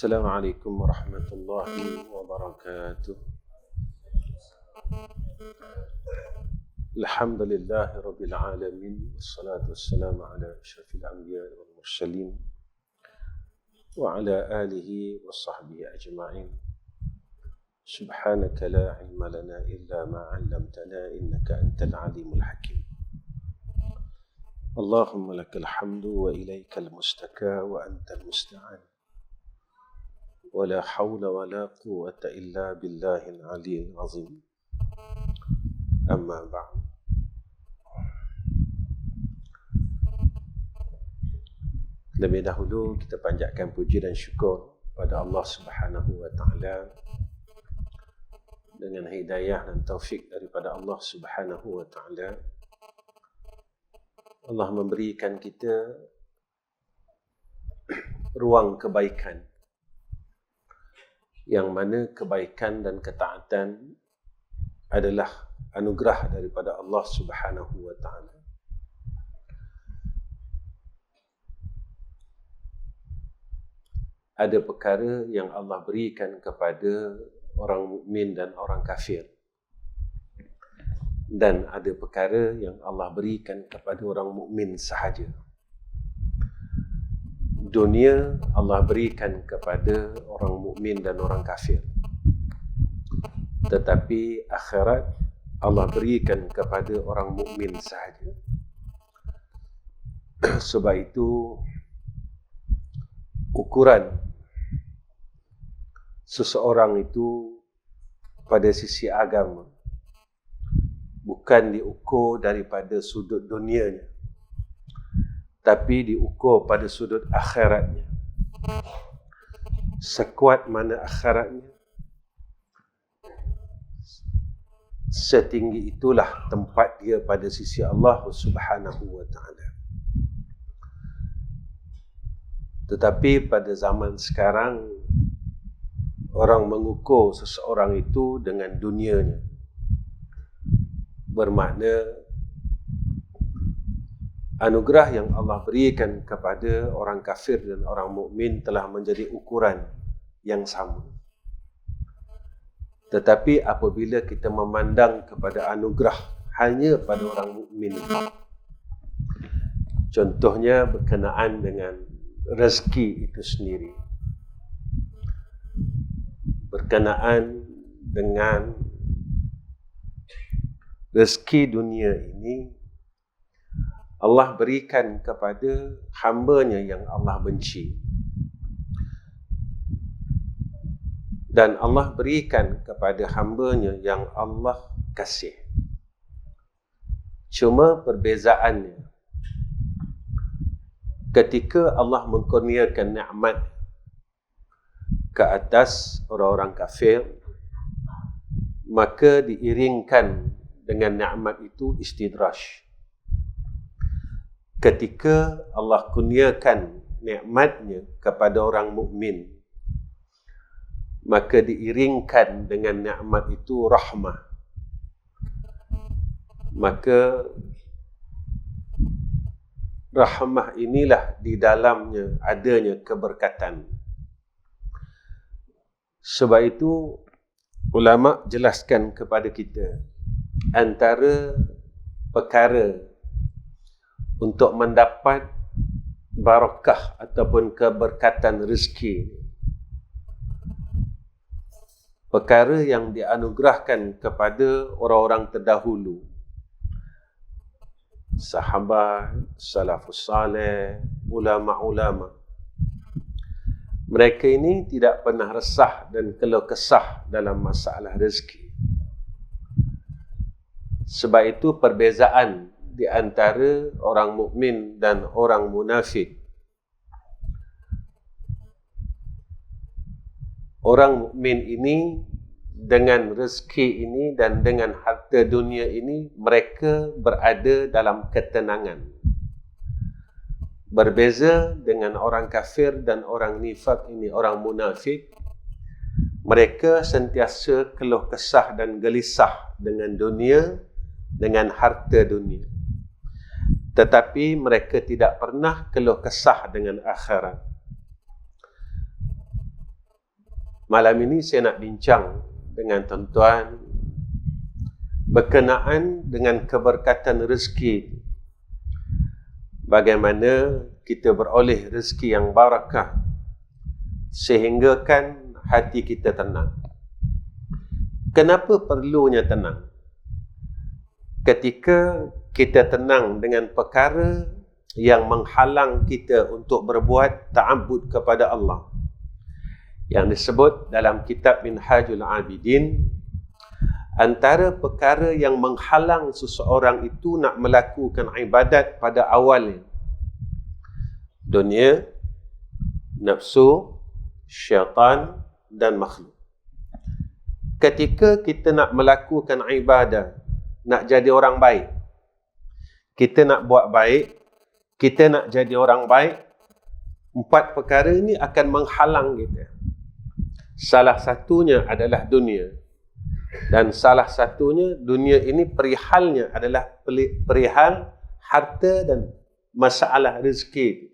Assalamualaikum warahmatullahi wabarakatuh. Alhamdulillahi rabbil alamin. Wassalatu wassalamu ala asyrafil anbiya wal mursalin wa ala alihi wa sahbihi ajma'in. Subhanaka la ilma lana illa ma 'allamtana innaka antal alimul hakim. Allahumma lakal hamdu wa ilaikal mustaka wa antal musta'an. ولا حول ولا قوة إلا بالله العلي العظيم. أما بعد. Lebih dahulu kita panjatkan puji dan syukur pada Allah Subhanahu wa taala dengan hidayah dan taufik daripada Allah Subhanahu wa taala. Allah memberikan kita ruang kebaikan, yang mana kebaikan dan ketaatan adalah anugerah daripada Allah Subhanahu wa taala. Ada perkara yang Allah berikan kepada orang mukmin dan orang kafir, dan ada perkara yang Allah berikan kepada orang mukmin sahaja. Dunia Allah berikan kepada orang mukmin dan orang kafir, tetapi akhirat Allah berikan kepada orang mukmin sahaja. Sebab itu ukuran seseorang itu pada sisi agama bukan diukur daripada sudut dunianya, tapi diukur pada sudut akhiratnya. Sekuat mana akhiratnya, setinggi itulah tempat dia pada sisi Allah Subhanahu wa taala. Tetapi pada zaman sekarang, orang mengukur seseorang itu dengan dunianya. Bermakna anugerah yang Allah berikan kepada orang kafir dan orang mukmin telah menjadi ukuran yang sama. Tetapi apabila kita memandang kepada anugerah hanya pada orang mukmin, contohnya berkenaan dengan rezeki itu sendiri, berkenaan dengan rezeki dunia ini, Allah berikan kepada hamba-Nya yang Allah benci, dan Allah berikan kepada hamba-Nya yang Allah kasih. Cuma perbezaannya, ketika Allah mengkurniakan nikmat ke atas orang-orang kafir, maka diiringkan dengan nikmat itu istidraj. Ketika Allah kurniakan nikmatnya kepada orang mukmin, maka diiringkan dengan nikmat itu rahmah. Maka rahmah inilah di dalamnya adanya keberkatan. Sebab itu ulama jelaskan kepada kita, antara perkara untuk mendapat barakah ataupun keberkatan rezeki, perkara yang dianugerahkan kepada orang-orang terdahulu, sahabat, salafus saleh, ulama-ulama, mereka ini tidak pernah resah dan keluh kesah dalam masalah rezeki. Sebab itu perbezaan di antara orang mukmin dan orang munafik. Orang mukmin ini dengan rezeki ini dan dengan harta dunia ini, mereka berada dalam ketenangan. Berbeza dengan orang kafir dan orang nifak ini, orang munafik, mereka sentiasa keluh kesah dan gelisah dengan dunia, dengan harta dunia. Tetapi mereka tidak pernah keluh kesah dengan akhirat. Malam ini saya nak bincang dengan tuan-tuan berkenaan dengan keberkatan rezeki. Bagaimana kita beroleh rezeki yang barakah sehinggakan hati kita tenang. Kenapa perlunya tenang? Ketika kita tenang dengan perkara yang menghalang kita untuk berbuat ta'abbud kepada Allah, yang disebut dalam kitab Minhajul Abidin, antara perkara yang menghalang seseorang itu nak melakukan ibadat pada awalnya: dunia, nafsu, syaitan dan makhluk. Ketika kita nak melakukan ibadah, nak jadi orang baik, kita nak buat baik, kita nak jadi orang baik, 4 perkara ini akan menghalang kita. Salah satunya adalah dunia. Dan salah satunya, dunia ini perihalnya adalah perihal harta dan masalah rezeki.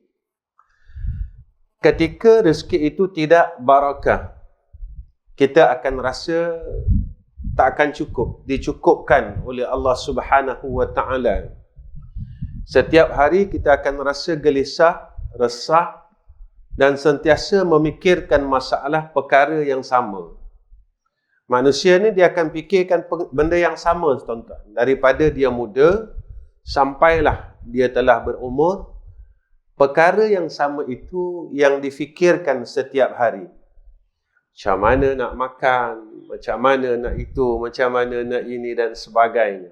Ketika rezeki itu tidak barakah, kita akan rasa tak akan cukup, dicukupkan oleh Allah Subhanahu wa Ta'ala. Setiap hari kita akan rasa gelisah, resah dan sentiasa memikirkan masalah perkara yang sama. Manusia ni dia akan fikirkan benda yang sama, tuan-tuan. Daripada dia muda sampailah dia telah berumur, perkara yang sama itu yang difikirkan setiap hari. Macam mana nak makan, macam mana nak itu, macam mana nak ini dan sebagainya.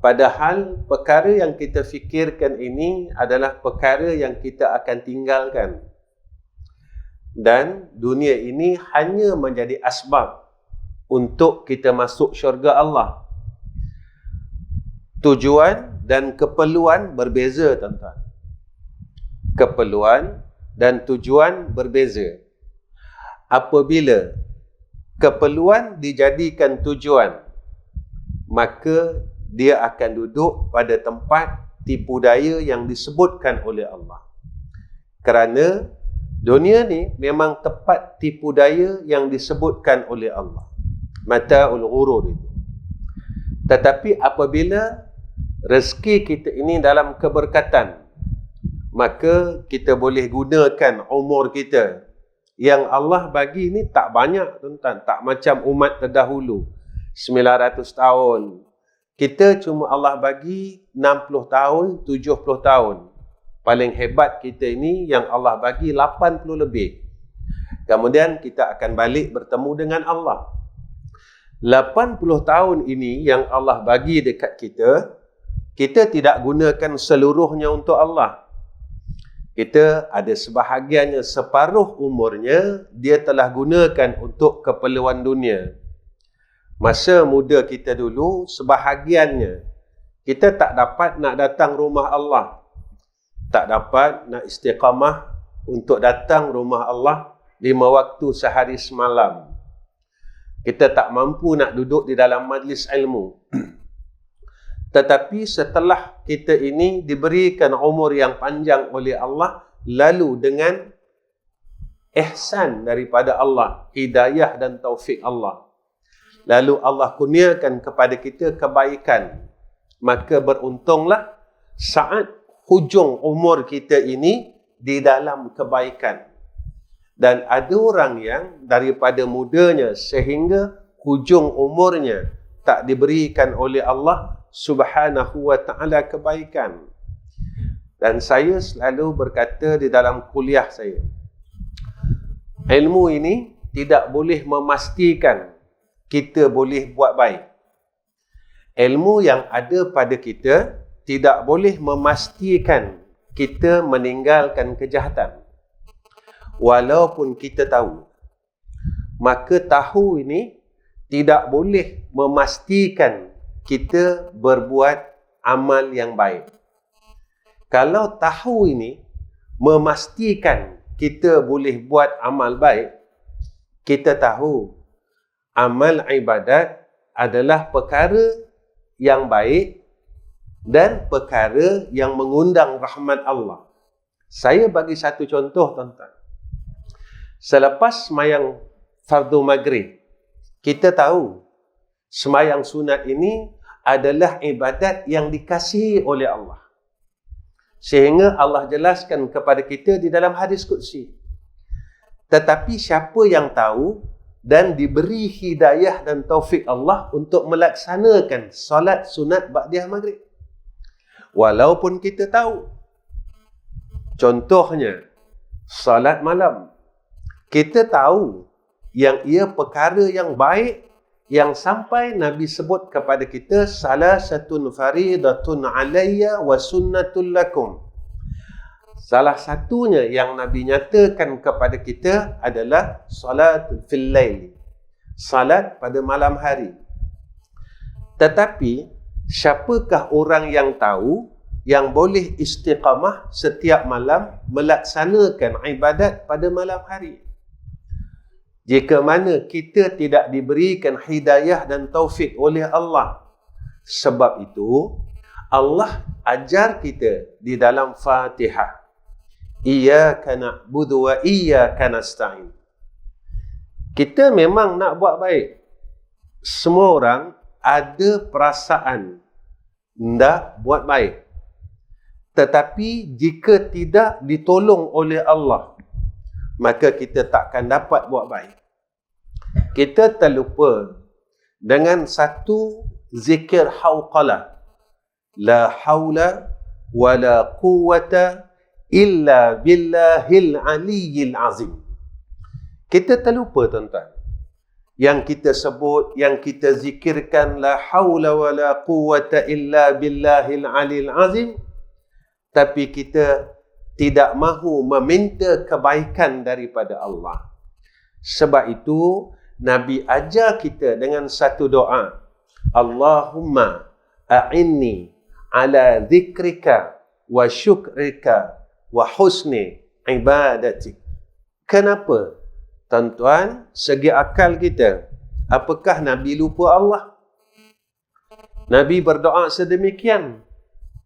Padahal perkara yang kita fikirkan ini adalah perkara yang kita akan tinggalkan. Dan dunia ini hanya menjadi asbab untuk kita masuk syurga Allah. Tujuan dan keperluan berbeza, tuan-tuan. Keperluan dan tujuan berbeza. Apabila keperluan dijadikan tujuan, maka dia akan duduk pada tempat tipu daya yang disebutkan oleh Allah. Kerana dunia ni memang tempat tipu daya yang disebutkan oleh Allah. Mata'ul ghurur itu. Tetapi apabila rezeki kita ini dalam keberkatan, maka kita boleh gunakan umur kita. Yang Allah bagi ni tak banyak, tuan-tuan. Tak macam umat terdahulu, 900 tahun. Kita cuma Allah bagi 60 tahun, 70 tahun. Paling hebat kita ini yang Allah bagi 80 lebih. Kemudian kita akan balik bertemu dengan Allah. 80 tahun ini yang Allah bagi dekat kita, kita tidak gunakan seluruhnya untuk Allah. Kita ada sebahagiannya, separuh umurnya dia telah gunakan untuk keperluan dunia. Masa muda kita dulu, sebahagiannya kita tak dapat nak datang rumah Allah, tak dapat nak istiqamah untuk datang rumah Allah 5 waktu sehari semalam. Kita tak mampu nak duduk di dalam majlis ilmu. Tetapi setelah kita ini diberikan umur yang panjang oleh Allah, lalu dengan ihsan daripada Allah, hidayah dan taufik Allah, lalu Allah kurniakan kepada kita kebaikan, maka beruntunglah saat hujung umur kita ini di dalam kebaikan. Dan ada orang yang daripada mudanya sehingga hujung umurnya tak diberikan oleh Allah Subhanahu wa Ta'ala kebaikan. Dan saya selalu berkata di dalam kuliah saya, ilmu ini tidak boleh memastikan kita boleh buat baik. Ilmu yang ada pada kita tidak boleh memastikan kita meninggalkan kejahatan. Walaupun kita tahu, maka tahu ini tidak boleh memastikan kita berbuat amal yang baik. Kalau tahu ini memastikan kita boleh buat amal baik, kita tahu amal ibadat adalah perkara yang baik dan perkara yang mengundang rahmat Allah. Saya bagi satu contoh, tuan-tuan. Selepas semayang fardu maghrib, kita tahu semayang sunat ini adalah ibadat yang dikasihi oleh Allah. Sehingga Allah jelaskan kepada kita di dalam hadis qudsi. Tetapi siapa yang tahu dan diberi hidayah dan taufik Allah untuk melaksanakan solat sunat ba'diyah maghrib. Walaupun kita tahu, contohnya, solat malam. Kita tahu yang ia perkara yang baik yang sampai Nabi sebut kepada kita, salah satun faridatun alayya wa sunnatul lakum. Salah satunya yang Nabi nyatakan kepada kita adalah salat fil lail, salat pada malam hari. Tetapi siapakah orang yang tahu yang boleh istiqamah setiap malam melaksanakan ibadat pada malam hari? Jika mana kita tidak diberikan hidayah dan taufik oleh Allah. Sebab itu, Allah ajar kita di dalam Fatihah. Iyyaka na'budu wa iyyaka nasta'in. Kita memang nak buat baik. Semua orang ada perasaan hendak buat baik. Tetapi jika tidak ditolong oleh Allah, maka kita takkan dapat buat baik. Kita terlupa dengan satu zikir hauqalah. La haula wa la quwwata illa billahil aliyyil azim. Kita terlupa, tuan-tuan. Yang kita sebut, yang kita zikirkan, la haula wa la quwwata illa billahil aliyyil azim. Tapi kita tidak mahu meminta kebaikan daripada Allah. Sebab itu, Nabi ajar kita dengan satu doa. Allahumma a'inni ala zikrika wa syukrika wa husni ibadatik. Kenapa? Tuan-tuan, segi akal kita, apakah Nabi lupa Allah? Nabi berdoa sedemikian.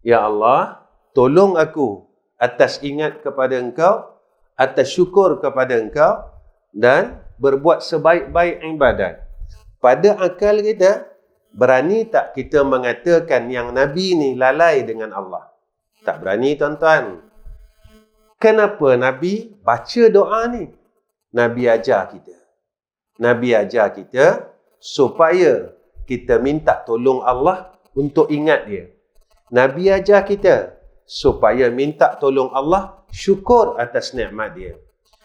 Ya Allah, tolong aku atas ingat kepada Engkau, atas syukur kepada Engkau, dan berbuat sebaik-baik ibadat. Pada akal kita, berani tak kita mengatakan yang Nabi ni lalai dengan Allah? Tak berani, tuan-tuan. Kenapa Nabi baca doa ni? Nabi ajar kita. Nabi ajar kita supaya kita minta tolong Allah untuk ingat dia. Nabi ajar kita supaya minta tolong Allah syukur atas nikmat dia.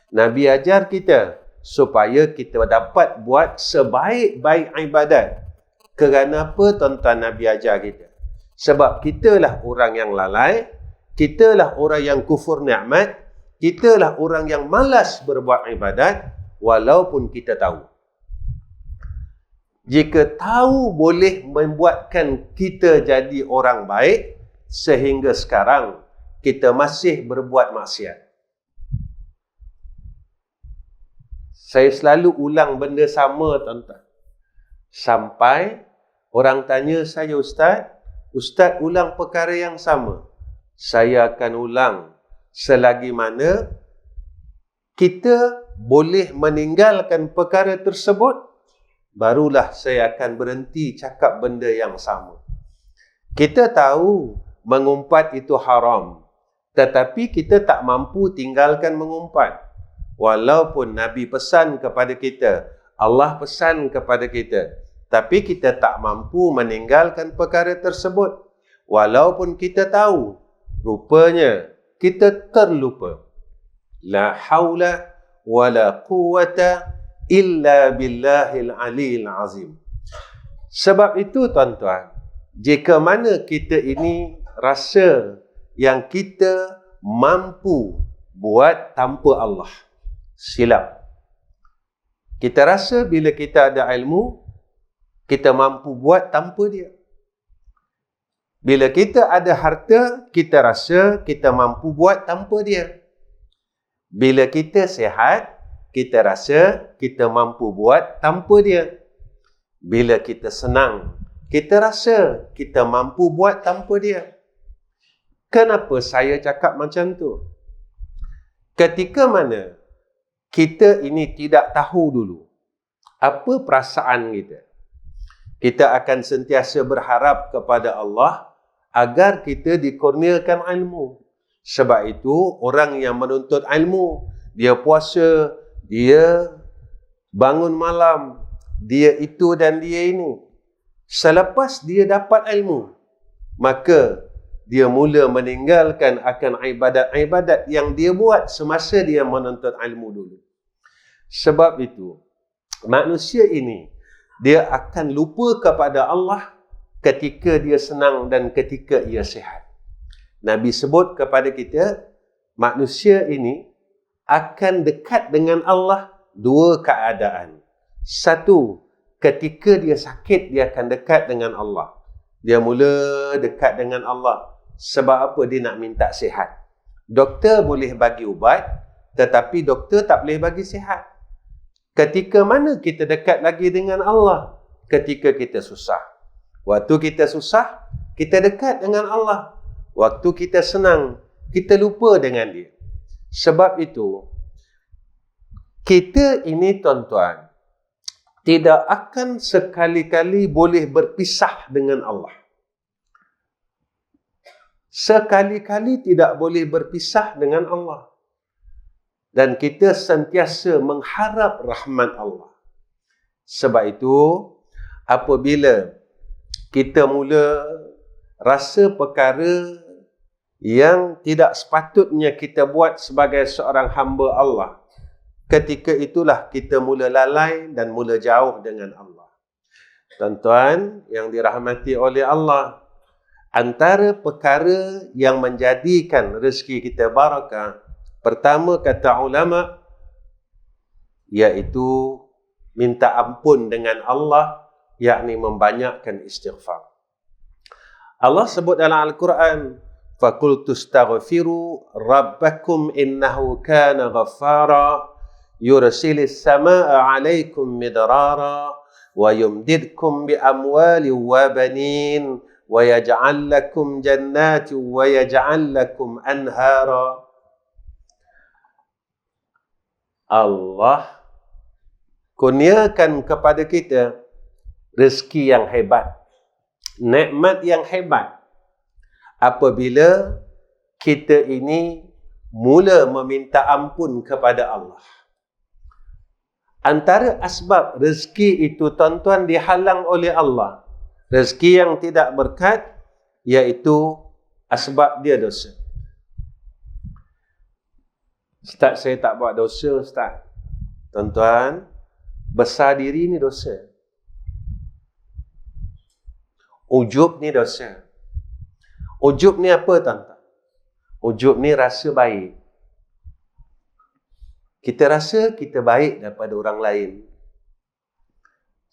Nabi ajar kita supaya kita dapat buat sebaik-baik ibadat. Kerana apa, tuan-tuan, Nabi ajar kita? Sebab kitalah orang yang lalai, kitalah orang yang kufur nikmat, kitalah orang yang malas berbuat ibadat, walaupun kita tahu. Jika tahu boleh membuatkan kita jadi orang baik, sehingga sekarang kita masih berbuat maksiat. Saya selalu ulang benda sama, tuan-tuan. Sampai orang tanya saya, Ustaz ulang perkara yang sama. Saya akan ulang selagi mana kita boleh meninggalkan perkara tersebut, barulah saya akan berhenti cakap benda yang sama. Kita tahu mengumpat itu haram, tetapi kita tak mampu tinggalkan mengumpat. Walaupun Nabi pesan kepada kita, Allah pesan kepada kita, tapi kita tak mampu meninggalkan perkara tersebut. Walaupun kita tahu, rupanya kita terlupa. La haula wa la quwwata illa billahil aliyyil azim. Sebab itu, tuan-tuan, jika mana kita ini rasa yang kita mampu buat tanpa Allah, silap. Kita rasa bila kita ada ilmu, kita mampu buat tanpa dia. Bila kita ada harta, kita rasa kita mampu buat tanpa dia. Bila kita sihat, kita rasa kita mampu buat tanpa dia. Bila kita senang, kita rasa kita mampu buat tanpa dia. Kenapa saya cakap macam tu? Ketika mana kita ini tidak tahu dulu apa perasaan kita, kita akan sentiasa berharap kepada Allah agar kita dikurniakan ilmu. Sebab itu, orang yang menuntut ilmu, dia puasa, dia bangun malam, dia itu dan dia ini. Selepas dia dapat ilmu, maka dia mula meninggalkan akan ibadat-ibadat yang dia buat semasa dia menuntut ilmu dulu. Sebab itu, manusia ini, dia akan lupa kepada Allah ketika dia senang dan ketika ia sihat. Nabi sebut kepada kita, manusia ini akan dekat dengan Allah dua keadaan. Satu, ketika dia sakit, dia akan dekat dengan Allah. Dia mula dekat dengan Allah. Sebab apa? Dia nak minta sihat. Doktor boleh bagi ubat, tetapi doktor tak boleh bagi sihat. Ketika mana kita dekat lagi dengan Allah? Ketika kita susah. Waktu kita susah, kita dekat dengan Allah. Waktu kita senang, kita lupa dengan dia. Sebab itu, kita ini tuan-tuan, tidak akan sekali-kali boleh berpisah dengan Allah. Sekali-kali tidak boleh berpisah dengan Allah. Dan kita sentiasa mengharap rahmat Allah. Sebab itu, apabila kita mula rasa perkara yang tidak sepatutnya kita buat sebagai seorang hamba Allah, ketika itulah kita mula lalai dan mula jauh dengan Allah. Tuan-tuan yang dirahmati oleh Allah, antara perkara yang menjadikan rezeki kita barakah, pertama kata ulama, iaitu minta ampun dengan Allah, yakni membanyakkan istighfar. Allah sebut dalam Al-Quran, فَقُلْتُ اسْتَغْفِرُوا رَبَّكُمْ إِنَّهُ كَانَ غَفَّارًا يُرْسِلِ السَّمَاءَ عَلَيْكُمْ مِدْرَارًا وَيُمْدِدْكُمْ بِأَمْوَالٍ وَبَنِينَ وَيَجْعَلْ لَكُمْ جَنَّاتٍ وَيَجْعَلْ لَكُمْ أَنْهَارًا. Allah kurniakan kepada kita rezeki yang hebat, nikmat yang hebat, apabila kita ini mula meminta ampun kepada Allah. Antara asbab rezeki itu, tuan-tuan, dihalang oleh Allah, rezeki yang tidak berkat, iaitu asbab dia dosa. Ustaz, saya tak buat dosa, Ustaz. Tuan-tuan, besar diri ni dosa. Ujub ni dosa. Ujub ni apa, tuan-tuan? Ujub ni rasa baik. Kita rasa kita baik daripada orang lain.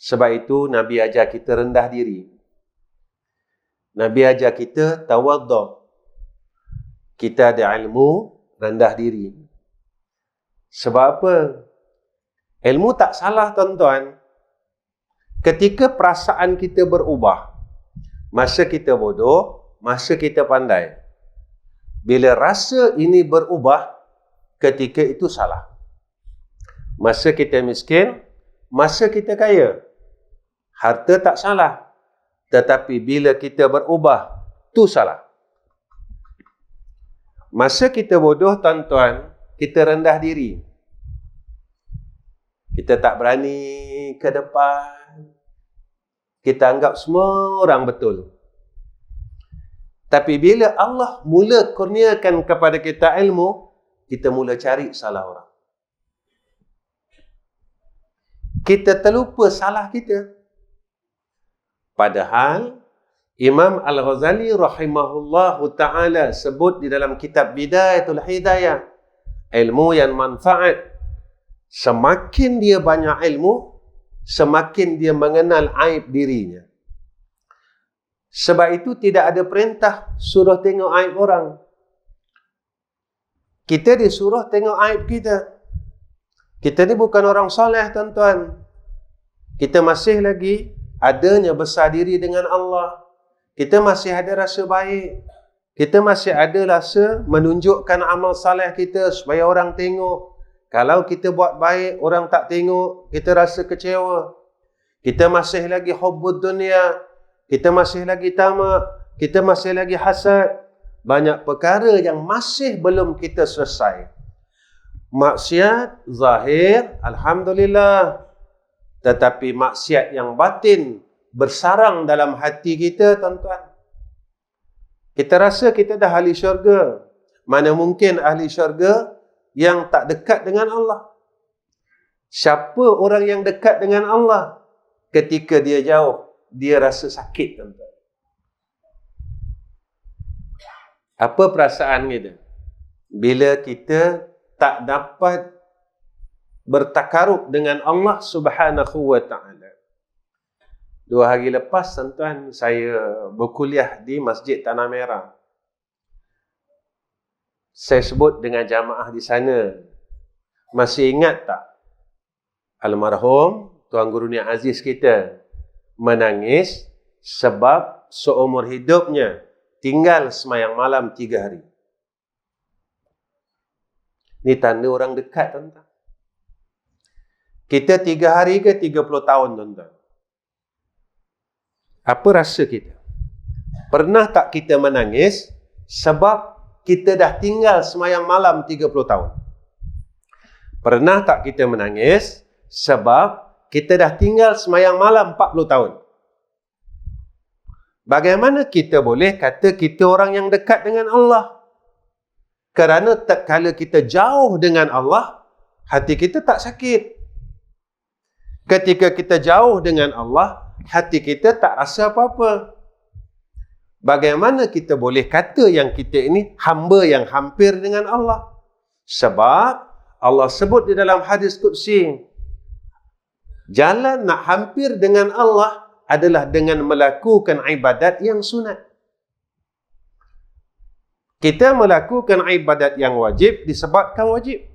Sebab itu Nabi ajar kita rendah diri. Nabi ajar kita tawaddu'. Kita ada ilmu, rendah diri. Sebab apa? Ilmu tak salah, tuan-tuan. Ketika perasaan kita berubah, masa kita bodoh, masa kita pandai. Bila rasa ini berubah, ketika itu salah. Masa kita miskin, masa kita kaya. Harta tak salah. Tetapi bila kita berubah, tu salah. Masa kita bodoh, tuan-tuan, kita rendah diri. Kita tak berani ke depan. Kita anggap semua orang betul. Tapi bila Allah mula kurniakan kepada kita ilmu, kita mula cari salah orang. Kita terlupa salah kita. Padahal Imam Al-Ghazali rahimahullahu ta'ala sebut di dalam kitab Bidayatul Hidayah, ilmu yang manfaat, semakin dia banyak ilmu, semakin dia mengenal aib dirinya. Sebab itu tidak ada perintah suruh tengok aib orang. Kita disuruh tengok aib kita. Kita ni bukan orang soleh, tuan-tuan. Kita masih lagi adanya besar diri dengan Allah. Kita masih ada rasa baik. Kita masih ada rasa menunjukkan amal saleh kita supaya orang tengok. Kalau kita buat baik, orang tak tengok, kita rasa kecewa. Kita masih lagi hubbud dunia, kita masih lagi tamak, kita masih lagi hasad. Banyak perkara yang masih belum kita selesai. Maksiat zahir, alhamdulillah. Tetapi maksiat yang batin bersarang dalam hati kita, tuan-tuan. Kita rasa kita dah ahli syurga. Mana mungkin ahli syurga yang tak dekat dengan Allah? Siapa orang yang dekat dengan Allah? Ketika dia jauh, dia rasa sakit, tuan-tuan. Apa perasaan kita? Bila kita tak dapat bertakarub dengan Allah Subhanahu wa ta'ala. 2 hari lepas, tuan-tuan, saya berkuliah di Masjid Tanah Merah. Saya sebut dengan jamaah di sana. Masih ingat tak? Almarhum Tuan Guru Nia Aziz kita menangis sebab seumur hidupnya tinggal semayang malam 3 hari. Ini tanda orang dekat, tuan-tuan. Kita 3 hari ke 30 tahun, tuan-tuan? Apa rasa kita? Pernah tak kita menangis sebab kita dah tinggal semayang malam 30 tahun? Pernah tak kita menangis sebab kita dah tinggal semayang malam 40 tahun? Bagaimana kita boleh kata kita orang yang dekat dengan Allah? Kerana tatkala kita jauh dengan Allah, hati kita tak sakit. Ketika kita jauh dengan Allah, hati kita tak rasa apa-apa. Bagaimana kita boleh kata yang kita ini hamba yang hampir dengan Allah? Sebab Allah sebut di dalam hadis qudsi, jalan nak hampir dengan Allah adalah dengan melakukan ibadat yang sunat. Kita melakukan ibadat yang wajib disebabkan wajib.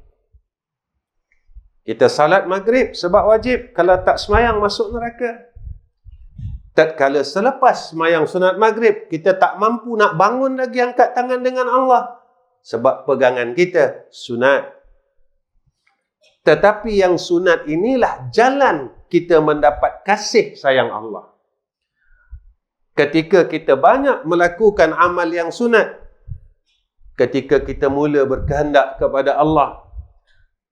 Kita salat maghrib sebab wajib. Kalau tak semayang, masuk neraka. Tatkala selepas semayang sunat maghrib, kita tak mampu nak bangun lagi angkat tangan dengan Allah. Sebab pegangan kita sunat. Tetapi yang sunat inilah jalan kita mendapat kasih sayang Allah. Ketika kita banyak melakukan amal yang sunat, ketika kita mula berkehendak kepada Allah,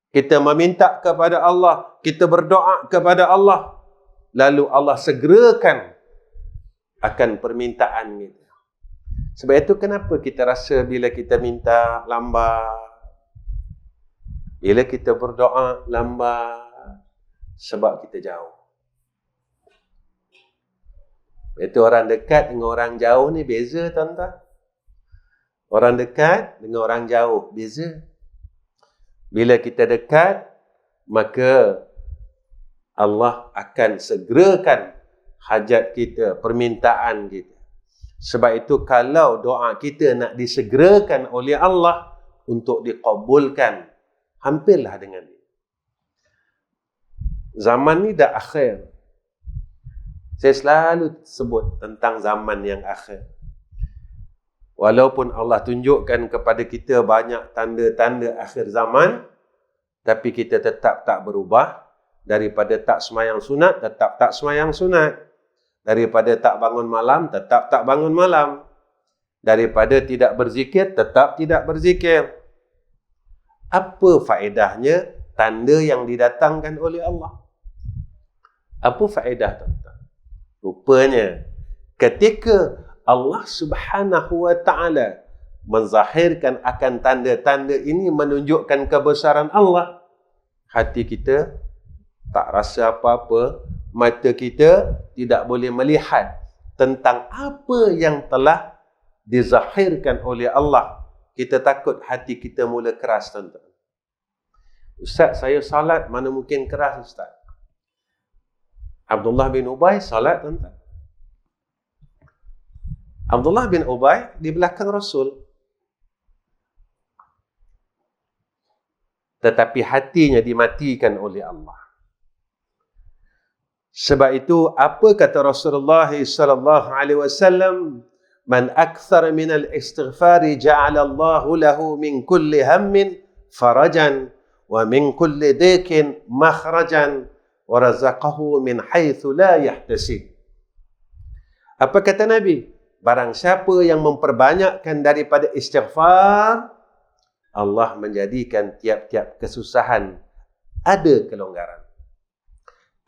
kita meminta kepada Allah, kita berdoa kepada Allah, lalu Allah segerakan akan permintaan kita. Sebab itu kenapa kita rasa bila kita minta lambat, bila kita berdoa lambat, sebab kita jauh. Itu orang dekat dengan orang jauh ni beza, tuan-tuan. Orang dekat dengan orang jauh beza. Bila kita dekat, maka Allah akan segerakan hajat kita, permintaan kita. Sebab itu kalau doa kita nak disegerakan oleh Allah untuk diqabulkan, hampirlah dengan dia. Zaman ni dah akhir. Saya selalu sebut tentang zaman yang akhir. Walaupun Allah tunjukkan kepada kita banyak tanda-tanda akhir zaman, tapi kita tetap tak berubah. Daripada tak semayang sunat, tetap tak semayang sunat. Daripada tak bangun malam, tetap tak bangun malam. Daripada tidak berzikir, tetap tidak berzikir. Apa faedahnya tanda yang didatangkan oleh Allah? Apa faedah, tuan-tuan? Rupanya, ketika Allah Subhanahu wa ta'ala menzahirkan akan tanda-tanda ini menunjukkan kebesaran Allah, hati kita tak rasa apa-apa, mata kita tidak boleh melihat tentang apa yang telah dizahirkan oleh Allah. Kita takut hati kita mula keras, tuan-tuan. Ustaz, saya salat, mana mungkin keras, Ustaz? Abdullah bin Ubay salat, tuan-tuan. Abdullah bin Ubay di belakang Rasul. Tetapi hatinya dimatikan oleh Allah. Sebab itu apa kata Rasulullah sallallahu alaihi wasallam, man akthar min al-istighfar ja'ala Allahu lahu min kulli hammin farajan wa min kulli dhiqin makhrajan wa razaqahu min haitsu la yahtasib. Apa kata Nabi? Barang siapa yang memperbanyakkan daripada istighfar, Allah menjadikan tiap-tiap kesusahan ada kelonggaran,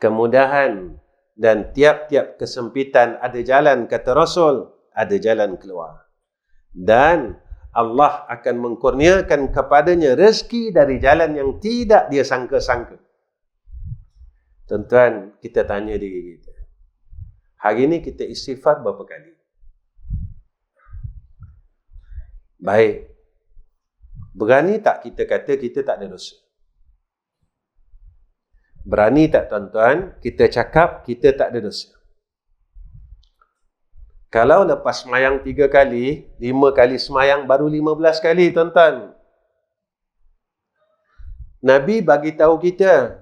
kemudahan, dan tiap-tiap kesempitan ada jalan, kata Rasul, ada jalan keluar. Dan Allah akan mengkurniakan kepadanya rezeki dari jalan yang tidak dia sangka-sangka. Tuan-tuan, kita tanya diri kita, hari ini kita istighfar berapa kali? Baik. Berani tak kita kata kita tak ada dosa? Berani tak tuan-tuan kita cakap kita tak ada dosa? Kalau lepas semayang 3 kali, 5 kali semayang baru 15 kali tuan-tuan. Nabi bagi tahu kita.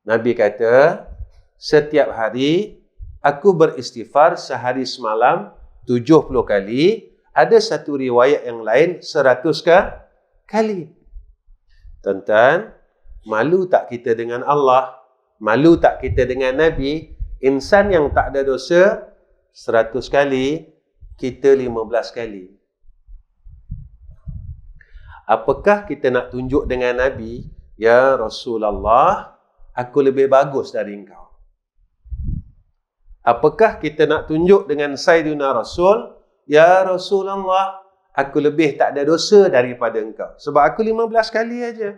Nabi kata, setiap hari aku beristighfar sehari semalam 70 kali. Ada satu riwayat yang lain 100 kali. Tuan-tuan, malu tak kita dengan Allah? Malu tak kita dengan Nabi? Insan yang tak ada dosa 100 kali, kita 15 kali. Apakah kita nak tunjuk dengan Nabi, ya Rasulullah, aku lebih bagus dari engkau? Apakah kita nak tunjuk dengan Sayyidina Rasul, ya Rasulullah, aku lebih tak ada dosa daripada engkau? Sebab aku 15 kali aja.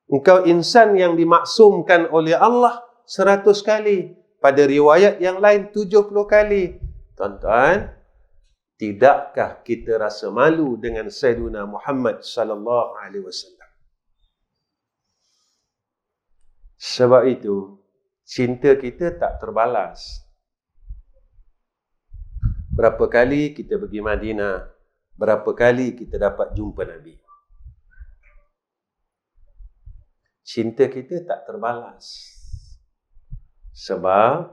Engkau insan yang dimaksumkan oleh Allah 100 kali. Pada riwayat yang lain 70 kali. Tuan-tuan, tidakkah kita rasa malu dengan Sayyidina Muhammad sallallahu alaihi wasallam? Sebab itu, cinta kita tak terbalas. Berapa kali kita pergi Madinah, berapa kali kita dapat jumpa Nabi. Cinta kita tak terbalas. Sebab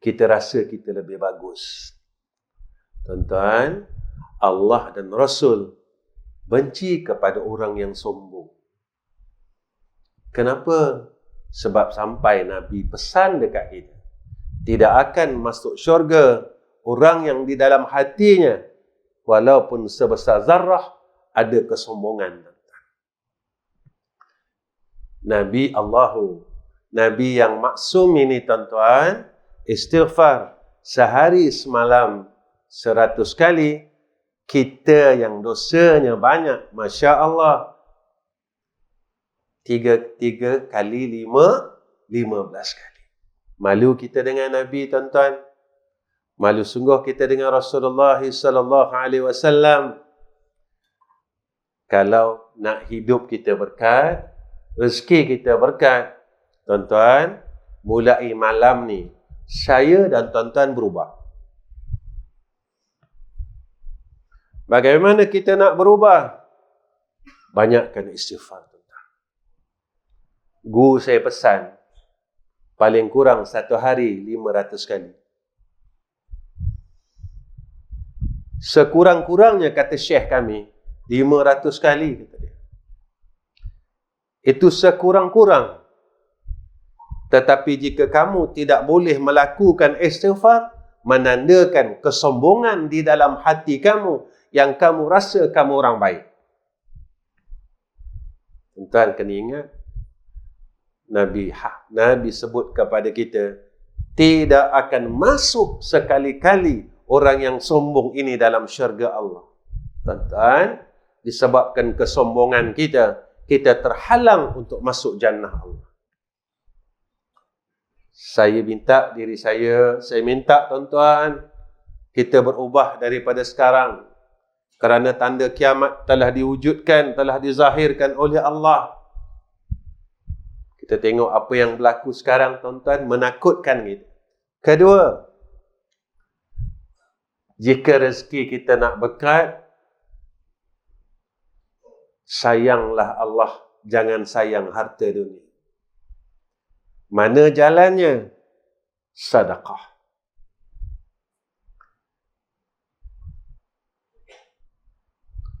kita rasa kita lebih bagus. Tuan-tuan, Allah dan Rasul benci kepada orang yang sombong. Kenapa? Sebab sampai Nabi pesan dekat kita, tidak akan masuk syurga orang yang di dalam hatinya, walaupun sebesar zarrah, ada kesombongan. Nabi Nabi yang maksum ini tuan-tuan, istighfar sehari semalam 100 kali. Kita yang dosanya banyak, Masya Allah, 3 kali 15 kali. Malu kita dengan Nabi tuan-tuan. Malu sungguh kita dengan Rasulullah sallallahu alaihi wasallam. Kalau nak hidup kita berkat, rezeki kita berkat, tuan-tuan, mulai malam ni saya dan tuan-tuan berubah. Bagaimana kita nak berubah? Banyakkan istighfar, tuan-tuan. Guru saya pesan, paling kurang satu hari 500 kali. Sekurang-kurangnya, kata Syekh kami, 500 kali, kata dia. Itu sekurang-kurang. Tetapi jika kamu tidak boleh melakukan istighfar, menandakan kesombongan di dalam hati kamu, yang kamu rasa kamu orang baik. Tuan-tuan kena ingat, Nabi sebut kepada kita, tidak akan masuk sekali-kali orang yang sombong ini dalam syurga Allah. Tuan-tuan, disebabkan kesombongan kita, kita terhalang untuk masuk jannah Allah. Saya minta diri saya minta tuan-tuan, kita berubah daripada sekarang. Kerana tanda kiamat telah diwujudkan, telah dizahirkan oleh Allah. Kita tengok apa yang berlaku sekarang tuan-tuan, menakutkan kita. Kedua, jika rezeki kita nak berkat, sayanglah Allah, jangan sayang harta dunia. Mana jalannya? Sedekah.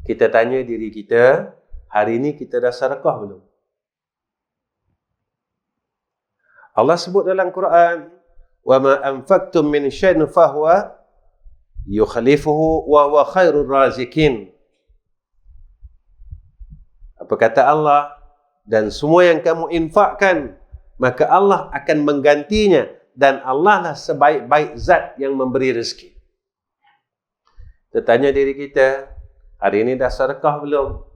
Kita tanya diri kita, Hari ini kita dah sedekah belum? Allah sebut dalam Quran, "Wa ma anfaqtum min syai'in fahuwa yukhlifuhu wa huwa khairur razikin." Apa kata Allah? Dan semua yang kamu infakkan, maka Allah akan menggantinya, dan Allah lah sebaik-baik zat yang memberi rezeki. Kita tanya diri kita, hari ini dah sedekah belum?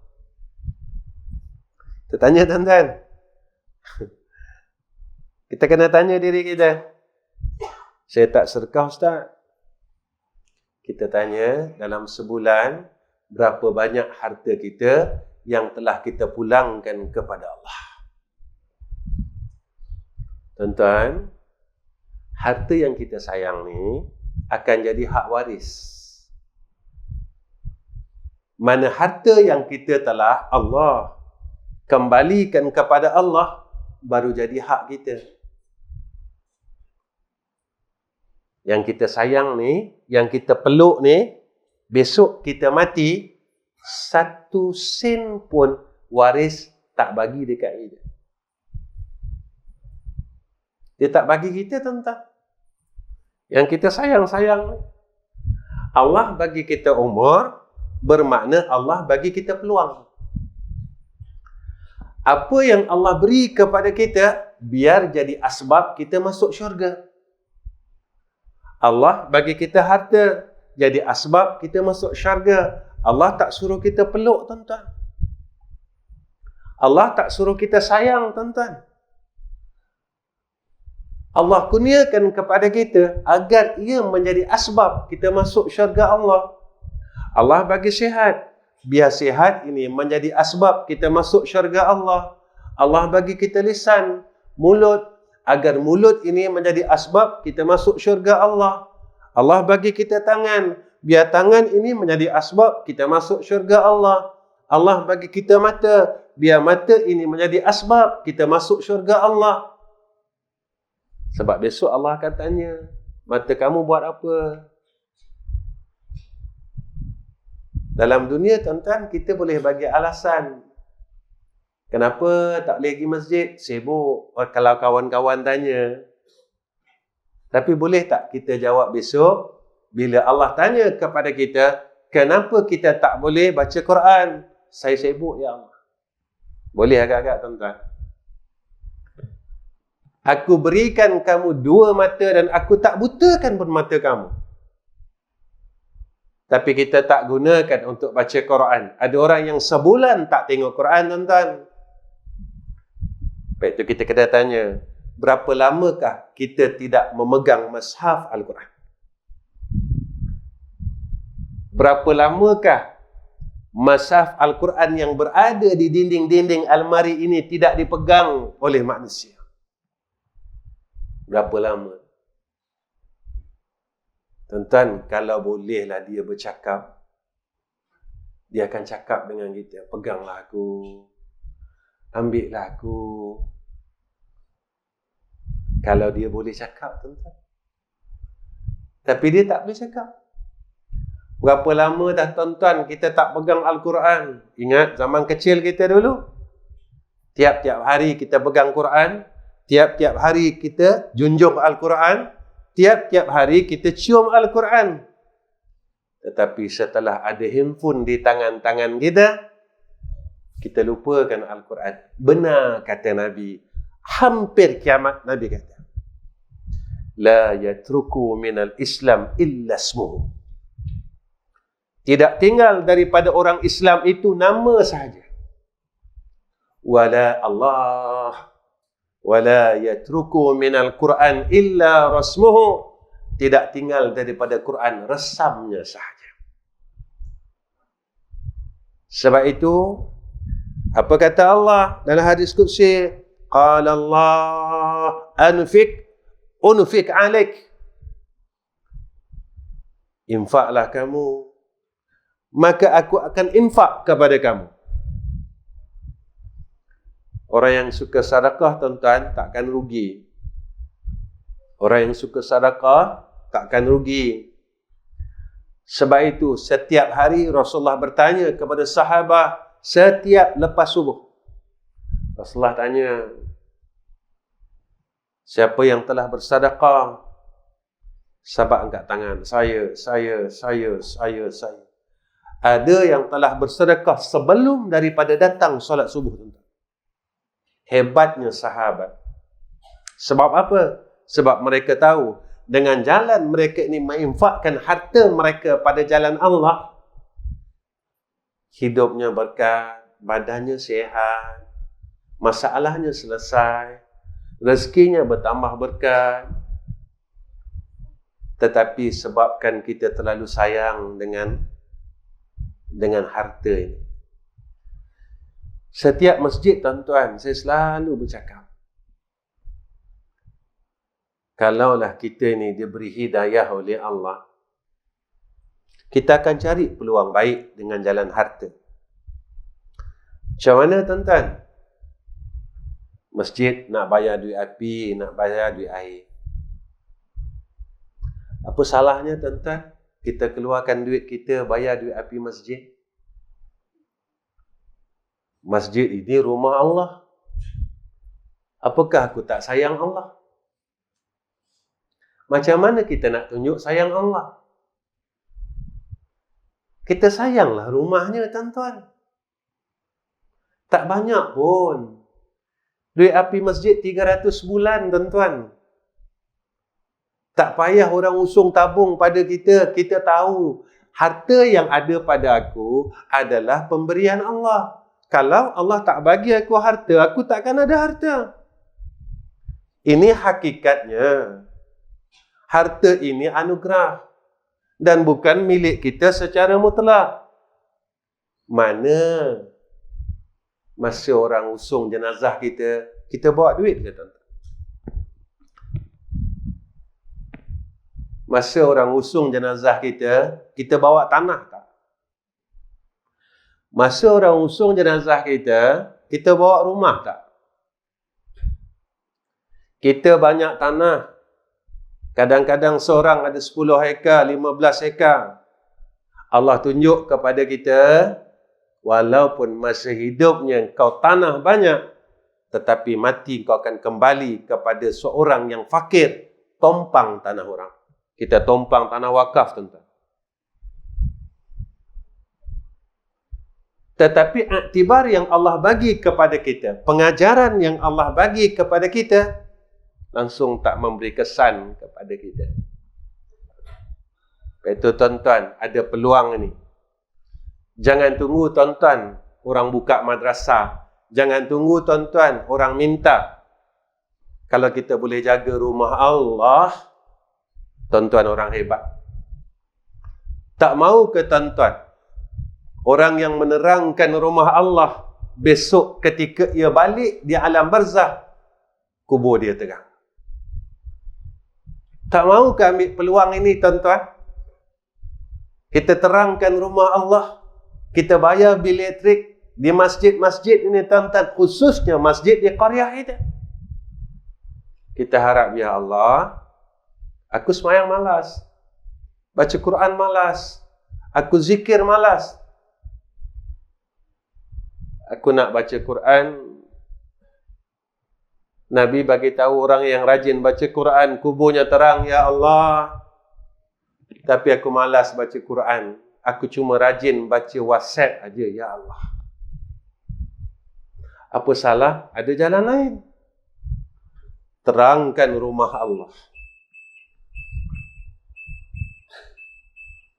Kita tanya tuan-tuan. Kita kena tanya diri kita. Saya tak sedekah, Ustaz. Kita tanya dalam sebulan, berapa banyak harta kita yang telah kita pulangkan kepada Allah. Tuan-tuan, harta yang kita sayang ni akan jadi hak waris. Mana harta yang kita telah Allah kembalikan kepada Allah, baru jadi hak kita. Yang kita sayang ni, yang kita peluk ni, besok kita mati, 1 sen pun waris tak bagi dekat kita. Dia tak bagi kita, tuan-tuan. Yang kita sayang-sayang ni. Allah bagi kita umur, bermakna Allah bagi kita peluang. Apa yang Allah beri kepada kita, biar jadi asbab kita masuk syurga. Allah bagi kita harta, jadi asbab kita masuk syurga. Allah tak suruh kita peluk, tuan-tuan. Allah tak suruh kita sayang, tuan-tuan. Allah kurniakan kepada kita agar ia menjadi asbab kita masuk syurga Allah. Allah bagi sihat, biar sihat ini menjadi asbab kita masuk syurga Allah. Allah bagi kita lisan, mulut, agar mulut ini menjadi asbab kita masuk syurga Allah. Allah bagi kita tangan, biar tangan ini menjadi asbab kita masuk syurga Allah. Allah bagi kita mata, biar mata ini menjadi asbab kita masuk syurga Allah. Sebab besok Allah akan tanya, mata kamu buat apa? Dalam dunia, tuan-tuan, kita boleh bagi alasan. Kenapa tak boleh pergi masjid? Sibuk. Kalau kawan-kawan tanya. Tapi boleh tak kita jawab besok, bila Allah tanya kepada kita, kenapa kita tak boleh baca Quran? Saya sibuk, ya Allah. Boleh agak-agak, tuan-tuan? Aku berikan kamu 2 mata dan aku tak butakan pun mata kamu. Tapi kita tak gunakan untuk baca Quran. Ada orang yang sebulan tak tengok Quran, tuan-tuan. Baik, itu kita kena tanya, berapa lamakah kita tidak memegang mushaf Al-Quran? Berapa lamakah mushaf Al-Quran yang berada di dinding-dinding almari ini tidak dipegang oleh manusia? Berapa lama? Tuan-tuan, kalau bolehlah dia bercakap, dia akan cakap dengan kita, peganglah aku, ambillah aku. Kalau dia boleh cakap, tuan-tuan. Tapi dia tak boleh cakap. Berapa lama dah, tuan-tuan, kita tak pegang Al-Quran? Ingat zaman kecil kita dulu? Tiap-tiap hari kita pegang Quran, tiap-tiap hari kita junjung Al-Quran, tiap-tiap hari kita cium Al-Quran. Tetapi setelah ada handphone di tangan-tangan kita, kita lupakan Al-Quran. Benar kata Nabi, hampir kiamat Nabi kata, la yatruku minal Islam illa ismuhu. Tidak tinggal daripada orang Islam itu nama sahaja. Wala Allah, wala yatruku minal Quran illa rasmuhu. Tidak tinggal daripada Quran resamnya sahaja. Sebab itu, apa kata Allah dalam hadis qudsi? Qala Allah anfik unfik alaik. Infaklah kamu, maka aku akan infak kepada kamu. Orang yang suka sedekah, tuan-tuan, takkan rugi. Orang yang suka sedekah takkan rugi. Sebab itu setiap hari Rasulullah bertanya kepada sahabat, setiap lepas subuh. Rasulullah tanya, siapa yang telah bersedekah? Sahabat angkat tangan. Saya. Ada yang telah bersedekah sebelum daripada datang solat subuh. Hebatnya sahabat. Sebab apa? Sebab mereka tahu dengan jalan mereka ini menginfakkan harta mereka pada jalan Allah, hidupnya berkat, badannya sihat, masalahnya selesai, rezekinya bertambah berkat. Tetapi sebabkan kita terlalu sayang dengan harta ini. Setiap masjid, tuan-tuan, saya selalu bercakap, kalaulah kita ni diberi hidayah oleh Allah, kita akan cari peluang baik dengan jalan harta. Macam mana, tuan-tuan? Masjid nak bayar duit api, nak bayar duit air. Apa salahnya, tuan-tuan, kita keluarkan duit kita bayar duit api masjid? Masjid ini rumah Allah. Apakah aku tak sayang Allah? Macam mana kita nak tunjuk sayang Allah? Kita sayanglah rumahnya, tuan-tuan. Tak banyak pun. Duit api masjid 300 bulan, tuan-tuan. Tak payah orang usung tabung pada kita. Kita tahu harta yang ada pada aku adalah pemberian Allah. Kalau Allah tak bagi aku harta, aku takkan ada harta. Ini hakikatnya. Harta ini anugerah dan bukan milik kita secara mutlak. Mana masa orang usung jenazah kita bawa duit ke, tuan-tuan? Masa orang usung jenazah kita bawa tanah tak? Masa orang usung jenazah kita bawa rumah tak? Kita banyak tanah. Kadang-kadang seorang ada 10 hektar, 15 hektar. Allah tunjuk kepada kita, walaupun masa hidupnya kau tanah banyak, tetapi mati kau akan kembali kepada seorang yang fakir, tompang tanah orang. Kita tompang tanah wakaf, tuan-tuan. Tetapi iktibar yang Allah bagi kepada kita, pengajaran yang Allah bagi kepada kita, langsung tak memberi kesan kepada kita. Itu, tuan-tuan, ada peluang ini. Jangan tunggu, tuan-tuan, orang buka madrasah. Jangan tunggu, tuan-tuan, orang minta. Kalau kita boleh jaga rumah Allah, tuan-tuan, orang hebat. Tak mau ke, tuan-tuan, orang yang menerangkan rumah Allah, besok ketika ia balik di alam barzah, kubur dia terang? Tak mau ke ambil peluang ini, tuan-tuan? Kita terangkan rumah Allah, kita bayar bil elektrik di masjid-masjid ini, tuan-tuan, khususnya masjid di qaryah itu. Kita harap, ya Allah, aku semayang malas, baca Quran malas, aku zikir malas. Aku nak baca Quran. Nabi bagi tahu orang yang rajin baca Quran, kuburnya terang, ya Allah. Tapi aku malas baca Quran. Aku cuma rajin baca WhatsApp aja, ya Allah. Apa salah? Ada jalan lain. Terangkan rumah Allah.